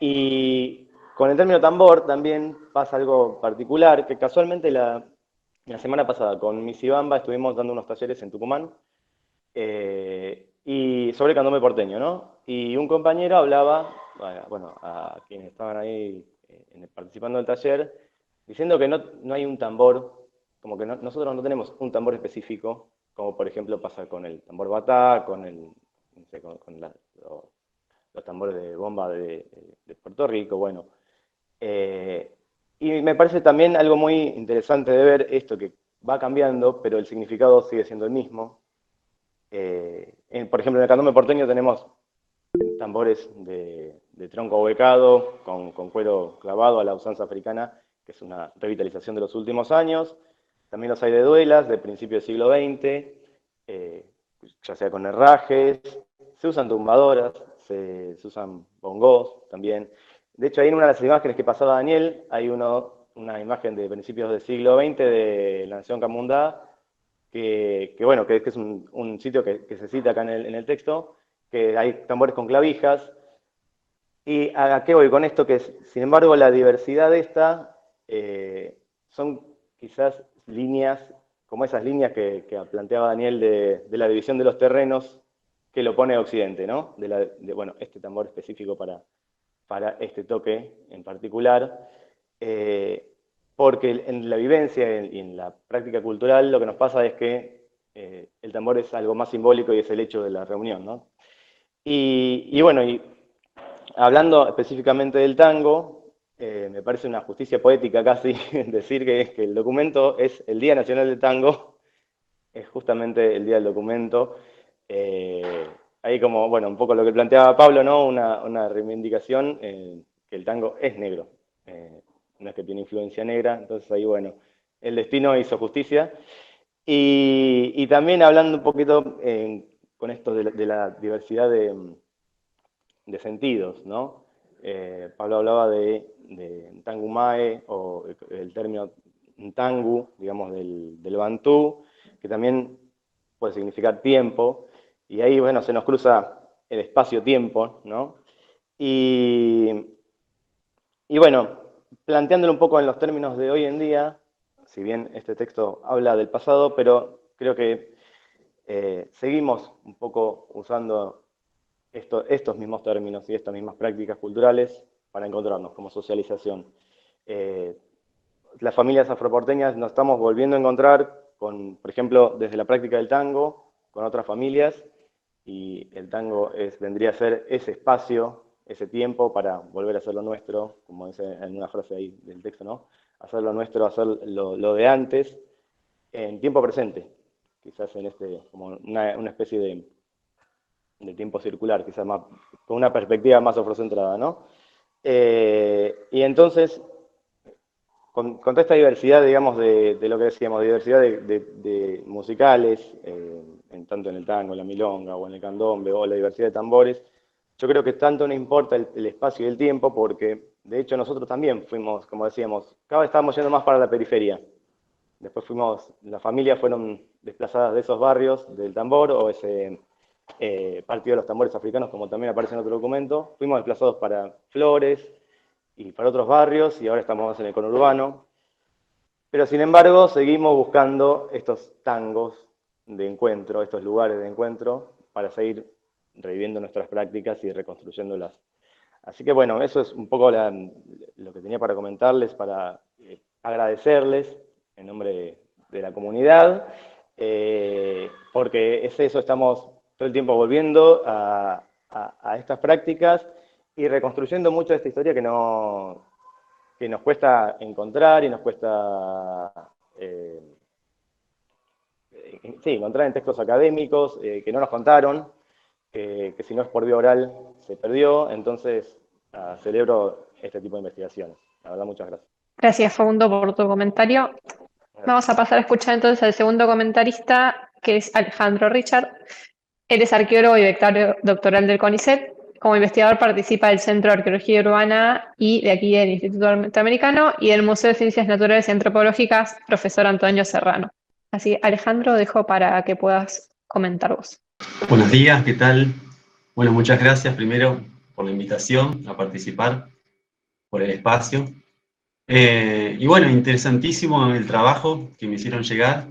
Y con el término tambor también pasa algo particular, que casualmente la semana pasada con Missy Bamba estuvimos dando unos talleres en Tucumán, y sobre candombe porteño, ¿no? Y un compañero hablaba, bueno, a quienes estaban ahí participando del taller, diciendo que no hay un tambor, como que nosotros no tenemos un tambor específico, como por ejemplo pasa con el tambor batá, con los tambores de bomba de Puerto Rico, bueno. Y me parece también algo muy interesante de ver esto, que va cambiando, pero el significado sigue siendo el mismo. Por ejemplo, en el candombe porteño tenemos tambores de tronco becado, con cuero clavado a la usanza africana, que es una revitalización de los últimos años. También los hay de duelas, de principio del siglo XX, ya sea con herrajes, se usan tumbadoras, se usan bongos también. De hecho, ahí en una de las imágenes que pasaba Daniel, hay una imagen de principios del siglo XX de la Nación Camundá, que es un sitio que se cita acá en el texto, que hay tambores con clavijas. ¿Y a qué voy con esto? Que sin embargo la diversidad de esta son quizás líneas, como esas líneas que planteaba Daniel de la división de los terrenos, que lo pone a Occidente, ¿no? Bueno, este tambor específico para este toque en particular, porque en la vivencia y en la práctica cultural lo que nos pasa es que el tambor es algo más simbólico y es el hecho de la reunión, ¿no? Y bueno, hablando específicamente del tango, me parece una justicia poética casi decir que el documento es el Día Nacional del Tango, es justamente el Día del Documento. Ahí como, bueno, un poco lo que planteaba Pablo, ¿no? Una reivindicación, que el tango es negro, no es que tiene influencia negra, entonces ahí, bueno, el destino hizo justicia. Y también hablando un poquito con esto de la diversidad de sentidos, ¿no? Pablo hablaba de tangumae, o el término tangu, digamos, del bantú, que también puede significar tiempo, y ahí, bueno, se nos cruza el espacio-tiempo, ¿no? Y bueno, planteándolo un poco en los términos de hoy en día, si bien este texto habla del pasado, pero creo que seguimos un poco usando estos mismos términos y estas mismas prácticas culturales para encontrarnos como socialización. Las familias afroporteñas nos estamos volviendo a encontrar con, por ejemplo, desde la práctica del tango, con otras familias, y el tango vendría a ser ese espacio, ese tiempo para volver a hacer lo nuestro, como dice en una frase ahí del texto, ¿no? Hacer lo nuestro, hacer lo de antes, en tiempo presente, quizás en como una especie de tiempo circular, quizás más, con una perspectiva más afrocentrada, ¿no? Y entonces, con toda esta diversidad, digamos, de lo que decíamos, diversidad de musicales, tanto en el tango, en la milonga, o en el candombe, o la diversidad de tambores, yo creo que tanto no importa el espacio y el tiempo, porque de hecho nosotros también fuimos, como decíamos, cada vez estábamos yendo más para la periferia. Después las familias fueron desplazadas de esos barrios del tambor, o ese partido de los tambores africanos, como también aparece en otro documento. Fuimos desplazados para Flores y para otros barrios, y ahora estamos más en el conurbano. Pero sin embargo, seguimos buscando estos tangos de encuentro, estos lugares de encuentro, para seguir reviviendo nuestras prácticas y reconstruyéndolas. Así que bueno, eso es un poco lo que tenía para comentarles, para agradecerles en nombre de la comunidad, porque es eso, estamos todo el tiempo volviendo a estas prácticas y reconstruyendo mucho de esta historia que nos cuesta encontrar y nos cuesta encontrar en textos académicos que no nos contaron, que si no es por vía oral se perdió. Entonces celebro este tipo de investigaciones. La verdad, muchas gracias. Gracias, Facundo, por tu comentario. Vamos a pasar a escuchar entonces al segundo comentarista, que es Alejandro Richard. Él es arqueólogo y becario doctoral del CONICET. Como investigador participa del Centro de Arqueología Urbana y de aquí del Instituto Norteamericano y del Museo de Ciencias Naturales y Antropológicas, profesor Antonio Serrano. Así, Alejandro, dejo para que puedas comentar vos. Buenos días, ¿qué tal? Bueno, muchas gracias primero por la invitación a participar, por el espacio. Y bueno, interesantísimo el trabajo que me hicieron llegar.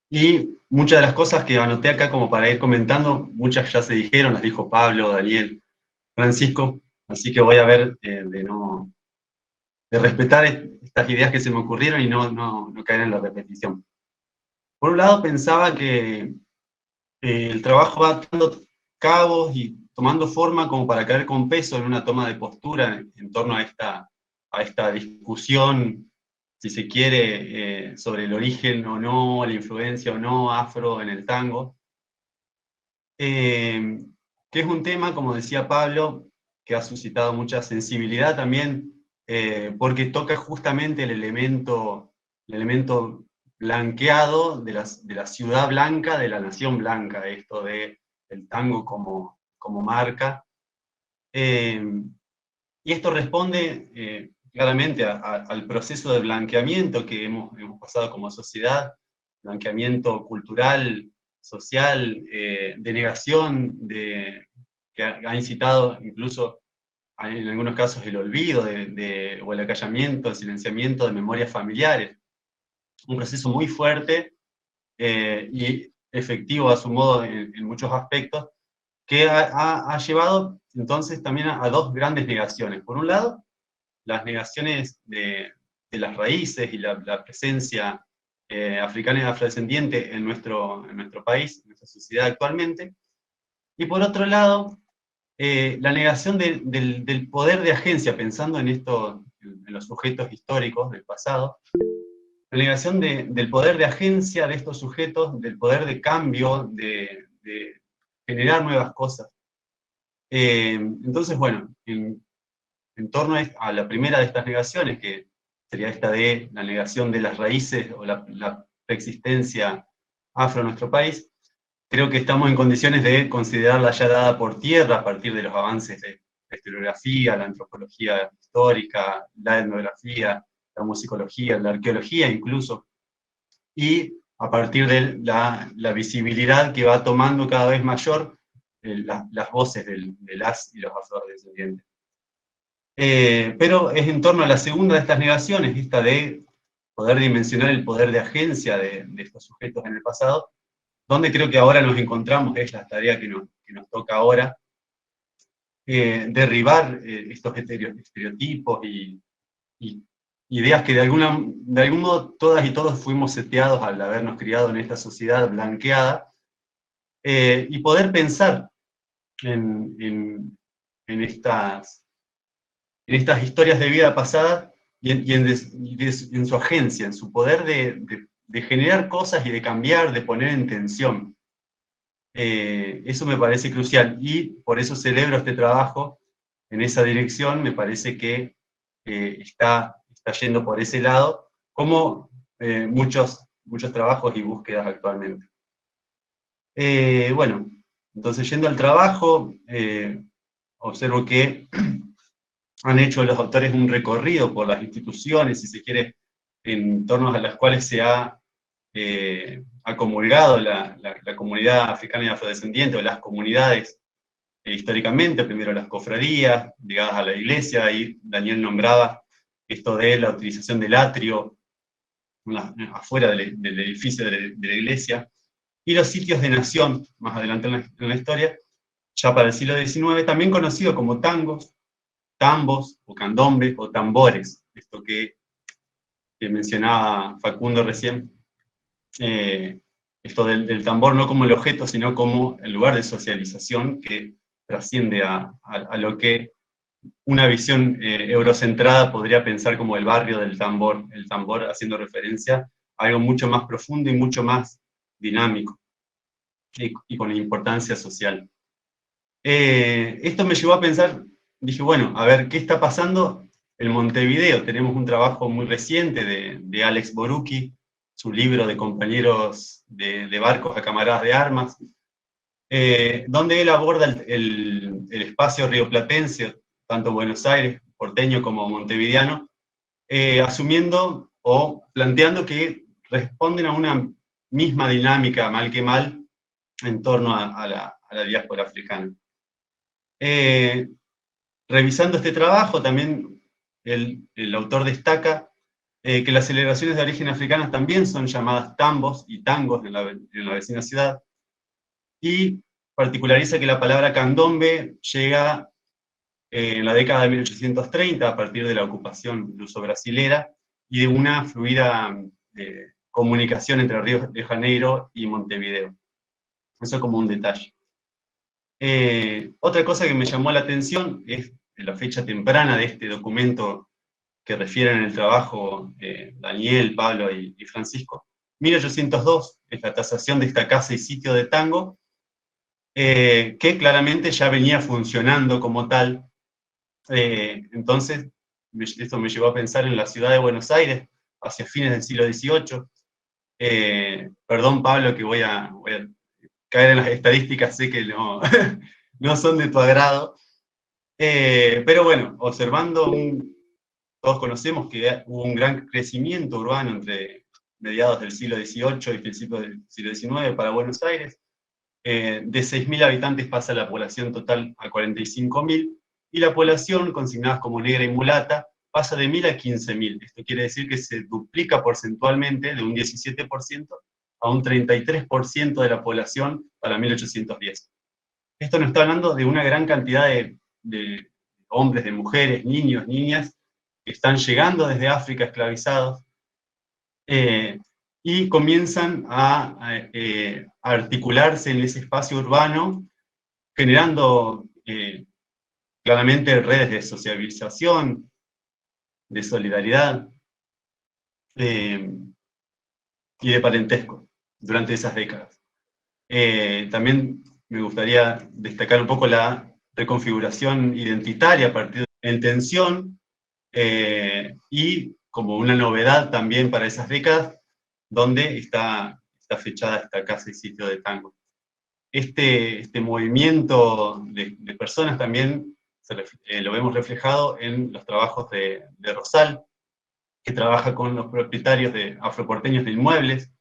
Y muchas de las cosas que anoté acá como para ir comentando, muchas ya se dijeron, las dijo Pablo, Daniel, Francisco, así que voy a ver de respetar estas ideas que se me ocurrieron y no caer en la repetición. Por un lado pensaba que el trabajo va dando cabos y tomando forma como para caer con peso en una toma de postura en torno a esta discusión, si se quiere, sobre el origen o no, la influencia o no afro en el tango, que es un tema, como decía Pablo, que ha suscitado mucha sensibilidad también, porque toca justamente el elemento blanqueado de la ciudad blanca, de la nación blanca, esto del tango como marca. Y esto responde claramente al proceso de blanqueamiento que hemos pasado como sociedad, blanqueamiento cultural, social, de negación, que ha incitado incluso en algunos casos el olvido o el acallamiento, el silenciamiento de memorias familiares. Un proceso muy fuerte y efectivo a su modo en muchos aspectos, que ha llevado entonces también a dos grandes negaciones. Por un lado, las negaciones de las raíces y la presencia africana y afrodescendiente en nuestro país, en nuestra sociedad actualmente. Y por otro lado, la negación del poder de agencia, pensando en los sujetos históricos del pasado, la negación del poder de agencia de estos sujetos, del poder de cambio, de generar nuevas cosas. Entonces, bueno, en torno a la primera de estas negaciones, que sería esta de la negación de las raíces o la preexistencia afro en nuestro país, creo que estamos en condiciones de considerarla ya dada por tierra a partir de los avances de la historiografía, la antropología histórica, la etnografía, la musicología, la arqueología incluso, y a partir de la visibilidad que va tomando cada vez mayor las voces de las y los afrodescendientes. Pero es en torno a la segunda de estas negaciones, esta de poder dimensionar el poder de agencia de estos sujetos en el pasado, donde creo que ahora nos encontramos, es la tarea que que nos toca ahora, derribar estos estereotipos y ideas que de algún modo todas y todos fuimos seteados al habernos criado en esta sociedad blanqueada, y poder pensar en estas historias de vida pasada y en su agencia, en su poder de generar cosas y de cambiar, de poner en tensión. Eso me parece crucial, y por eso celebro este trabajo en esa dirección. Me parece que está yendo por ese lado, como muchos trabajos y búsquedas actualmente. Bueno, entonces yendo al trabajo, observo que han hecho los autores un recorrido por las instituciones, si se quiere, en torno a las cuales se ha comulgado la comunidad africana y afrodescendiente, o las comunidades históricamente, primero las cofradías ligadas a la iglesia, y Daniel nombraba esto de la utilización del atrio afuera del edificio de la iglesia, y los sitios de nación, más adelante en la historia, ya para el siglo XIX, también conocido como tangos, tambos, o candombes, o tambores, esto que mencionaba Facundo recién, esto del tambor no como el objeto, sino como el lugar de socialización que trasciende a lo que una visión eurocentrada podría pensar como el barrio del tambor, el tambor haciendo referencia a algo mucho más profundo y mucho más dinámico, y con importancia social. Esto me llevó a pensar, dije, bueno, a ver, ¿qué está pasando en Montevideo? Tenemos un trabajo muy reciente de Alex Borucki, su libro de compañeros de barcos a camaradas de armas, donde él aborda el espacio rioplatense, tanto Buenos Aires, porteño, como montevideano, asumiendo o planteando que responden a una misma dinámica, mal que mal, en torno a la diáspora africana. Revisando este trabajo, también el autor destaca que las celebraciones de origen africanas también son llamadas tambos y tangos en la vecina ciudad, y particulariza que la palabra candombe llega en la década de 1830, a partir de la ocupación luso-brasilera, y de una fluida comunicación entre Río de Janeiro y Montevideo. Eso como un detalle. Otra cosa que me llamó la atención es la fecha temprana de este documento que refieren en el trabajo Daniel, Pablo y Francisco. 1802 es la tasación de esta casa y sitio de tango, que claramente ya venía funcionando como tal. Entonces, esto me llevó a pensar en la ciudad de Buenos Aires, hacia fines del siglo XVIII. Perdón, Pablo, que voy a caer en las estadísticas, sé que no, no son de tu agrado. Pero bueno, observando, todos conocemos que hubo un gran crecimiento urbano entre mediados del siglo XVIII y principios del siglo XIX para Buenos Aires. De 6.000 habitantes pasa la población total a 45.000, y la población, consignadas como negra y mulata, pasa de 1.000 a 15.000. Esto quiere decir que se duplica porcentualmente de un 17% a un 33% de la población para 1810. Esto nos está hablando de una gran cantidad de hombres, de mujeres, niños, niñas, que están llegando desde África esclavizados, y comienzan a articularse en ese espacio urbano, generando claramente redes de sociabilización, de solidaridad y de parentesco durante esas décadas. También me gustaría destacar un poco la reconfiguración identitaria a partir de tensión, y como una novedad también para esas décadas, donde está fechada esta casa y sitio de tango. Este movimiento de personas también lo vemos reflejado en los trabajos de Rosal, que trabaja con los propietarios afroporteños de inmuebles,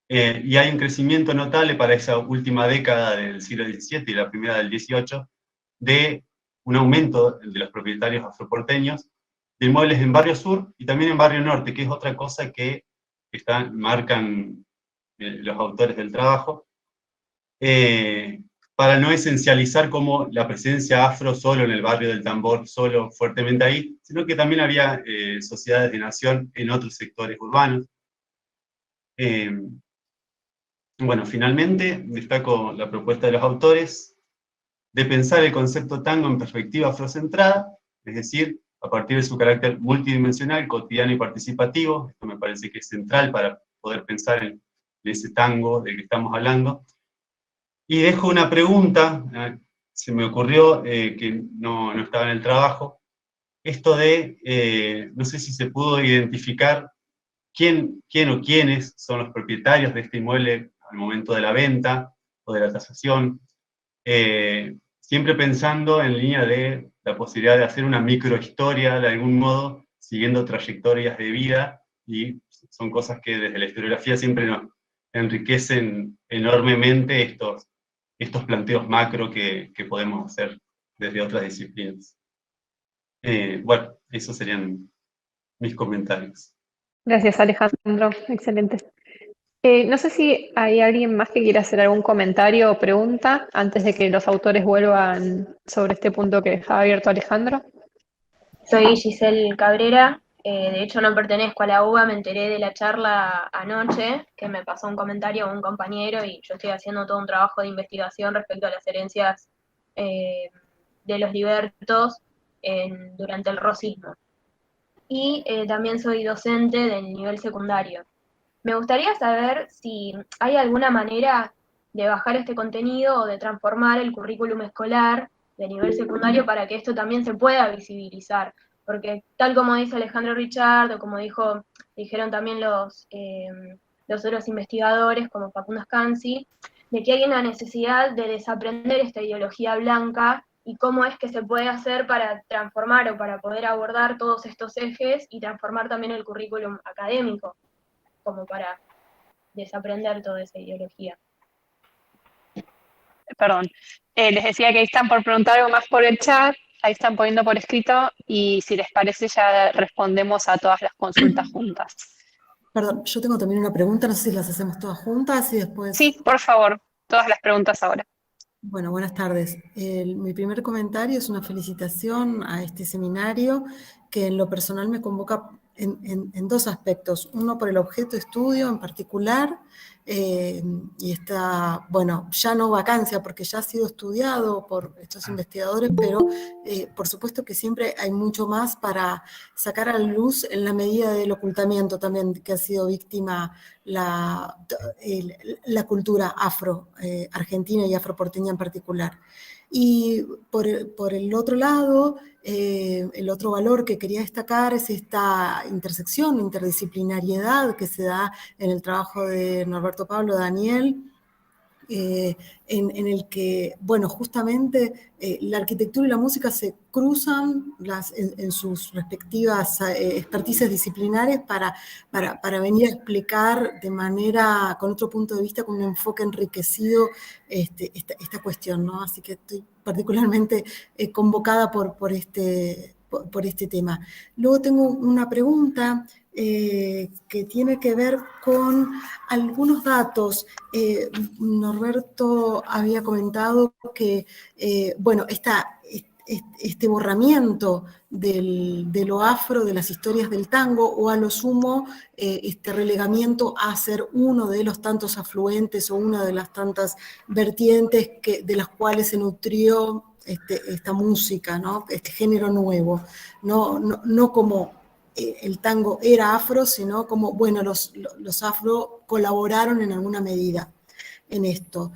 y hay un crecimiento notable para esa última década del siglo XVII y la primera del XVIII, de un aumento de los propietarios afroporteños de inmuebles en Barrio Sur y también en Barrio Norte, que es otra cosa que marcan los autores del trabajo. para no esencializar como la presencia afro solo en el barrio del Tambor, solo fuertemente ahí, sino que también había sociedades de nación en otros sectores urbanos. Bueno, finalmente destaco la propuesta de los autores de pensar el concepto tango en perspectiva afrocentrada, es decir, a partir de su carácter multidimensional, cotidiano y participativo. Esto me parece que es central para poder pensar en ese tango del que estamos hablando. Y dejo una pregunta, se me ocurrió que no estaba en el trabajo, esto de, no sé si se pudo identificar quién o quiénes son los propietarios de este inmueble al momento de la venta o de la tasación, siempre pensando en línea de la posibilidad de hacer una microhistoria de algún modo, siguiendo trayectorias de vida, y son cosas que desde la historiografía siempre nos enriquecen enormemente estos planteos macro que podemos hacer desde otras disciplinas. Bueno, esos serían mis comentarios. Gracias, Alejandro. Excelente. No sé si hay alguien más que quiera hacer algún comentario o pregunta antes de que los autores vuelvan sobre este punto que dejaba abierto Alejandro. Soy Giselle Cabrera, de hecho no pertenezco a la UBA, me enteré de la charla anoche, que me pasó un comentario un compañero y yo estoy haciendo todo un trabajo de investigación respecto a las herencias de los libertos durante el rosismo. Y también soy docente del nivel secundario. Me gustaría saber si hay alguna manera de bajar este contenido o de transformar el currículum escolar de nivel secundario para que esto también se pueda visibilizar, porque tal como dice Alejandro Richard, o como dijeron también los otros investigadores como Facundo Scanzi, de que hay una necesidad de desaprender esta ideología blanca y cómo es que se puede hacer para transformar o para poder abordar todos estos ejes y transformar también el currículum académico, como para desaprender toda esa ideología. Perdón, les decía que ahí están por preguntar algo más por el chat, ahí están poniendo por escrito y si les parece ya respondemos a todas las consultas juntas. Perdón, yo tengo también una pregunta, no sé si las hacemos todas juntas y después... Sí, por favor, todas las preguntas ahora. Bueno, buenas tardes. Mi primer comentario es una felicitación a este seminario que en lo personal me convoca en dos aspectos. Uno por el objeto de estudio en particular, y está, bueno, ya no vacancia porque ya ha sido estudiado por estos investigadores, pero por supuesto que siempre hay mucho más para sacar a la luz en la medida del ocultamiento también que ha sido víctima la cultura afro, argentina y afroporteña en particular. Y por el otro lado, el otro valor que quería destacar es esta intersección, interdisciplinariedad que se da en el trabajo de Norberto Pablo Daniel, en el que, bueno, justamente la arquitectura y la música se cruzan en sus respectivas expertices disciplinares para venir a explicar de manera, con otro punto de vista, con un enfoque enriquecido esta cuestión, ¿no? Así que estoy particularmente convocada por este tema. Luego tengo una pregunta que tiene que ver con algunos datos. Norberto había comentado que, bueno, este borramiento de lo afro, de las historias del tango, o a lo sumo este relegamiento a ser uno de los tantos afluentes o una de las tantas vertientes de las cuales se nutrió esta música, ¿no? Este género nuevo, no como el tango era afro, sino como, bueno, los afro colaboraron en alguna medida en esto.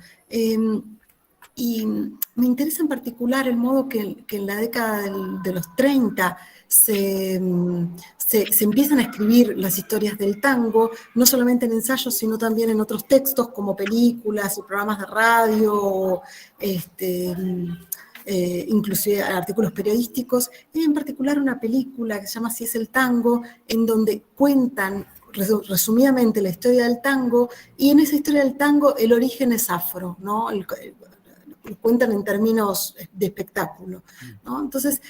Y me interesa en particular el modo que en la década de los 30 se empiezan a escribir las historias del tango, no solamente en ensayos, sino también en otros textos como películas y programas de radio, inclusive artículos periodísticos, y en particular una película que se llama Así es el tango, en donde cuentan resumidamente la historia del tango, y en esa historia del tango el origen es afro, ¿no? Cuentan en términos de espectáculo, ¿no? Entonces,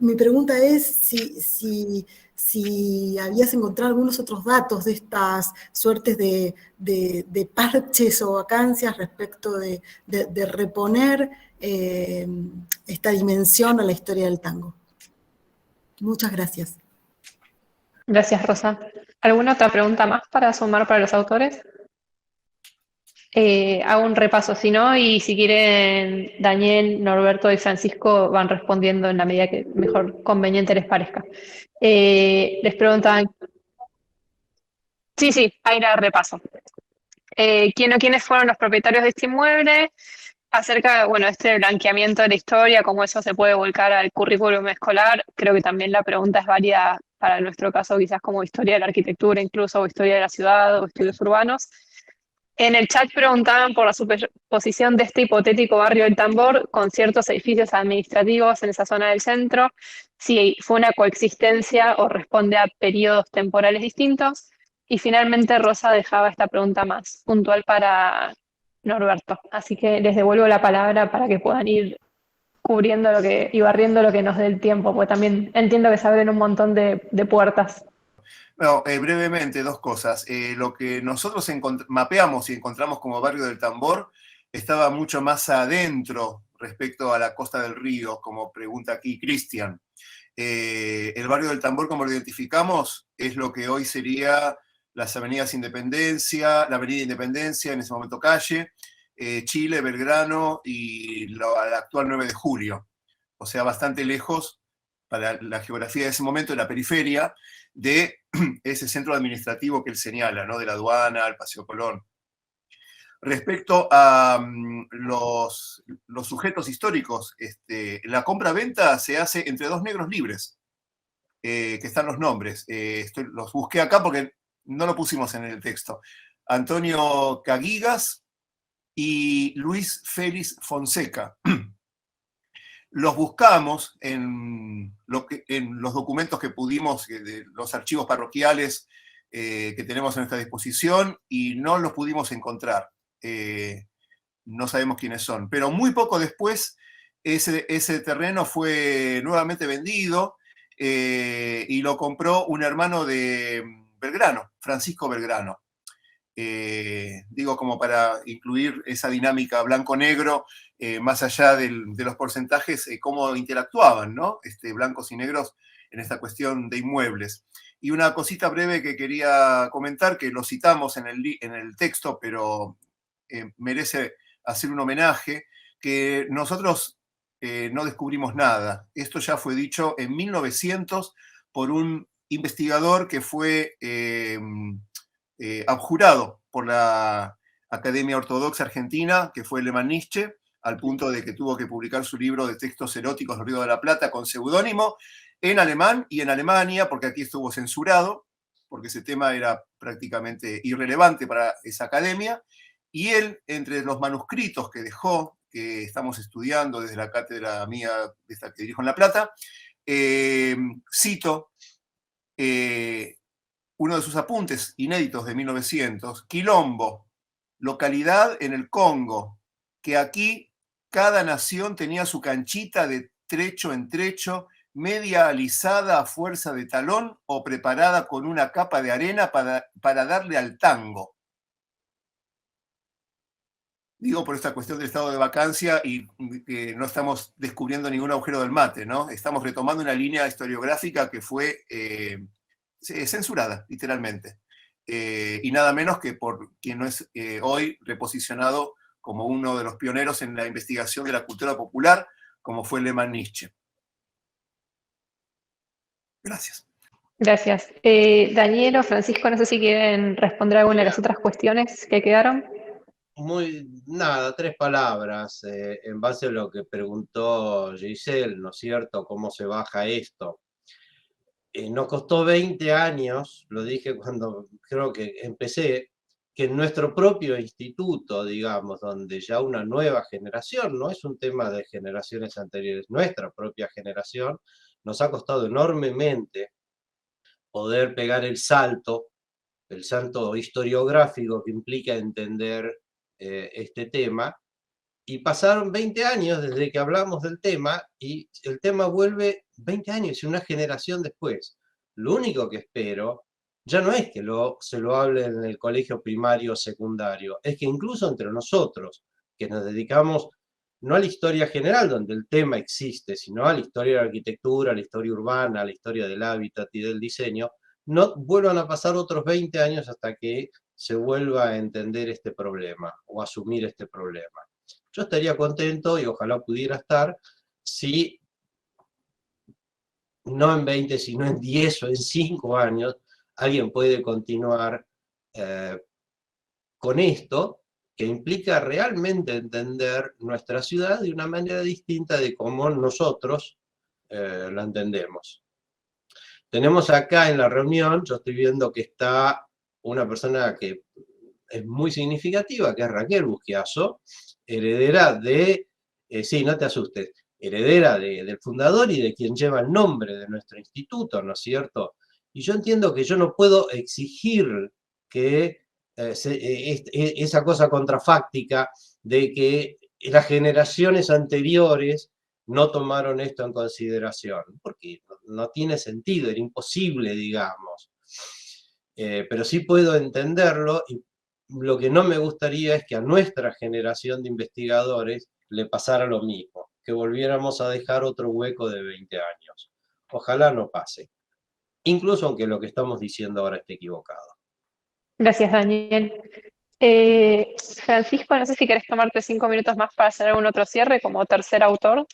mi pregunta es si si habías encontrado algunos otros datos de estas suertes de parches o vacancias respecto de reponer esta dimensión a la historia del tango. Muchas gracias. Gracias, Rosa. ¿Alguna otra pregunta más para sumar para los autores? Hago un repaso, si no, y si quieren, Daniel, Norberto y Francisco van respondiendo en la medida que mejor conveniente les parezca. Les preguntan... Sí, ahí la repaso. ¿Quién o quiénes fueron los propietarios de este inmueble? Acerca de, bueno, este blanqueamiento de la historia, cómo eso se puede volcar al currículum escolar. Creo que también la pregunta es válida para nuestro caso, quizás como historia de la arquitectura, incluso, o historia de la ciudad, o estudios urbanos. En el chat preguntaban por la superposición de este hipotético barrio del Tambor con ciertos edificios administrativos en esa zona del centro, si fue una coexistencia o responde a periodos temporales distintos. Y finalmente Rosa dejaba esta pregunta más puntual para Norberto. Así que les devuelvo la palabra para que puedan ir cubriendo lo que y barriendo lo que nos dé el tiempo, porque también entiendo que se abren un montón de puertas. Bueno, brevemente, dos cosas. Lo que nosotros mapeamos y encontramos como barrio del Tambor estaba mucho más adentro respecto a la costa del río, como pregunta aquí Cristian. El barrio del Tambor, como lo identificamos, es lo que hoy sería las avenidas Independencia, la avenida Independencia, en ese momento calle, Chile, Belgrano y la actual 9 de Julio. O sea, bastante lejos para la geografía de ese momento, de la periferia, de ese centro administrativo que él señala, ¿no? De la aduana, al Paseo Colón. Respecto a los sujetos históricos, la compra-venta se hace entre dos negros libres, que están los nombres. Los busqué acá porque no lo pusimos en el texto. Antonio Caguigas y Luis Félix Fonseca. Los buscamos en los documentos que pudimos, de los archivos parroquiales que tenemos a nuestra disposición, y no los pudimos encontrar. No sabemos quiénes son. Pero muy poco después, ese terreno fue nuevamente vendido y lo compró un hermano de Belgrano, Francisco Belgrano. Digo, como para incluir esa dinámica blanco-negro, más allá de los porcentajes, cómo interactuaban, ¿no? Blancos y negros en esta cuestión de inmuebles. Y una cosita breve que quería comentar, que lo citamos en el texto, pero merece hacer un homenaje, que nosotros no descubrimos nada. Esto ya fue dicho en 1900 por un investigador que fue abjurado por la Academia Ortodoxa Argentina, que fue Lehmann Nietzsche, al punto de que tuvo que publicar su libro de textos eróticos del Río de la Plata con seudónimo en alemán y en Alemania, porque aquí estuvo censurado, porque ese tema era prácticamente irrelevante para esa academia. Y él, entre los manuscritos que dejó, que estamos estudiando desde la cátedra mía, de esta que dirijo en La Plata, cito uno de sus apuntes inéditos de 1900, Quilombo, localidad en el Congo, que aquí cada nación tenía su canchita de trecho en trecho, media alisada a fuerza de talón o preparada con una capa de arena para darle al tango. Digo por esta cuestión del estado de vacancia y que no estamos descubriendo ningún agujero del mate, ¿no? Estamos retomando una línea historiográfica que fue censurada, literalmente. Y nada menos que por quien no es hoy reposicionado como uno de los pioneros en la investigación de la cultura popular, como fue Lehmann Nietzsche. Gracias. Gracias. Daniel o Francisco, no sé si quieren responder alguna de las otras cuestiones que quedaron. Nada, 3 palabras, en base a lo que preguntó Giselle, ¿no es cierto? ¿Cómo se baja esto? Nos costó 20 años, lo dije cuando creo que empecé, que en nuestro propio instituto, digamos, donde ya una nueva generación, no es un tema de generaciones anteriores, nuestra propia generación, nos ha costado enormemente poder pegar el salto historiográfico que implica entender este tema, y pasaron 20 años desde que hablamos del tema, y el tema vuelve 20 años y una generación después. Lo único que espero ya no es que se lo hable en el colegio primario o secundario, es que incluso entre nosotros, que nos dedicamos no a la historia general, donde el tema existe, sino a la historia de la arquitectura, a la historia urbana, a la historia del hábitat y del diseño, no vuelvan a pasar otros 20 años hasta que se vuelva a entender este problema o asumir este problema. Yo estaría contento, y ojalá pudiera estar, si no en 20, sino en 10 o en 5 años, alguien puede continuar con esto, que implica realmente entender nuestra ciudad de una manera distinta de cómo nosotros la entendemos. Tenemos acá en la reunión, yo estoy viendo que está una persona que es muy significativa, que es Raquel Busquiazo, heredera de, sí, no te asustes, heredera del fundador y de quien lleva el nombre de nuestro instituto, ¿no es cierto? Y yo entiendo que yo no puedo exigir que esa cosa contrafáctica de que las generaciones anteriores no tomaron esto en consideración, porque no tiene sentido, era imposible, digamos. Pero sí puedo entenderlo, y lo que no me gustaría es que a nuestra generación de investigadores le pasara lo mismo, que volviéramos a dejar otro hueco de 20 años. Ojalá no pase, incluso aunque lo que estamos diciendo ahora esté equivocado. Gracias, Daniel. Francisco, no sé si querés tomarte 5 minutos más para hacer algún otro cierre como tercer autor.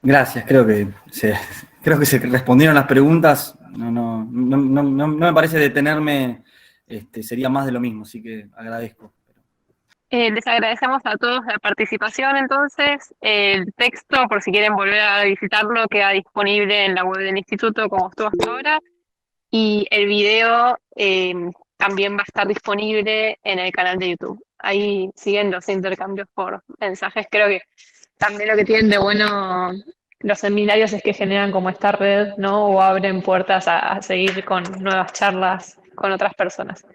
Gracias, creo que se respondieron las preguntas. No me parece detenerme, sería más de lo mismo, así que agradezco. Les agradecemos a todos la participación, entonces. El texto, por si quieren volver a visitarlo, queda disponible en la web del instituto como estuvo hasta ahora. Y el video también va a estar disponible en el canal de YouTube. Ahí siguen los intercambios por mensajes. Creo que también lo que tienen de bueno los seminarios es que generan como esta red, ¿no? O abren puertas a seguir con nuevas charlas con otras personas.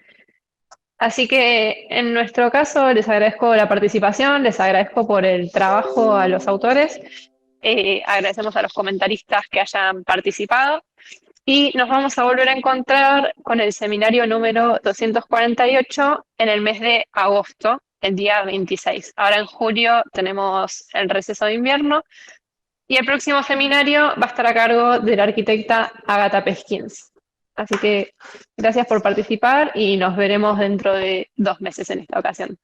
Así que en nuestro caso les agradezco la participación, les agradezco por el trabajo a los autores, agradecemos a los comentaristas que hayan participado y nos vamos a volver a encontrar con el seminario número 248 en el mes de agosto, el día 26. Ahora en julio tenemos el receso de invierno y el próximo seminario va a estar a cargo de la arquitecta Agatha Peskins. Así que gracias por participar y nos veremos dentro de 2 meses en esta ocasión.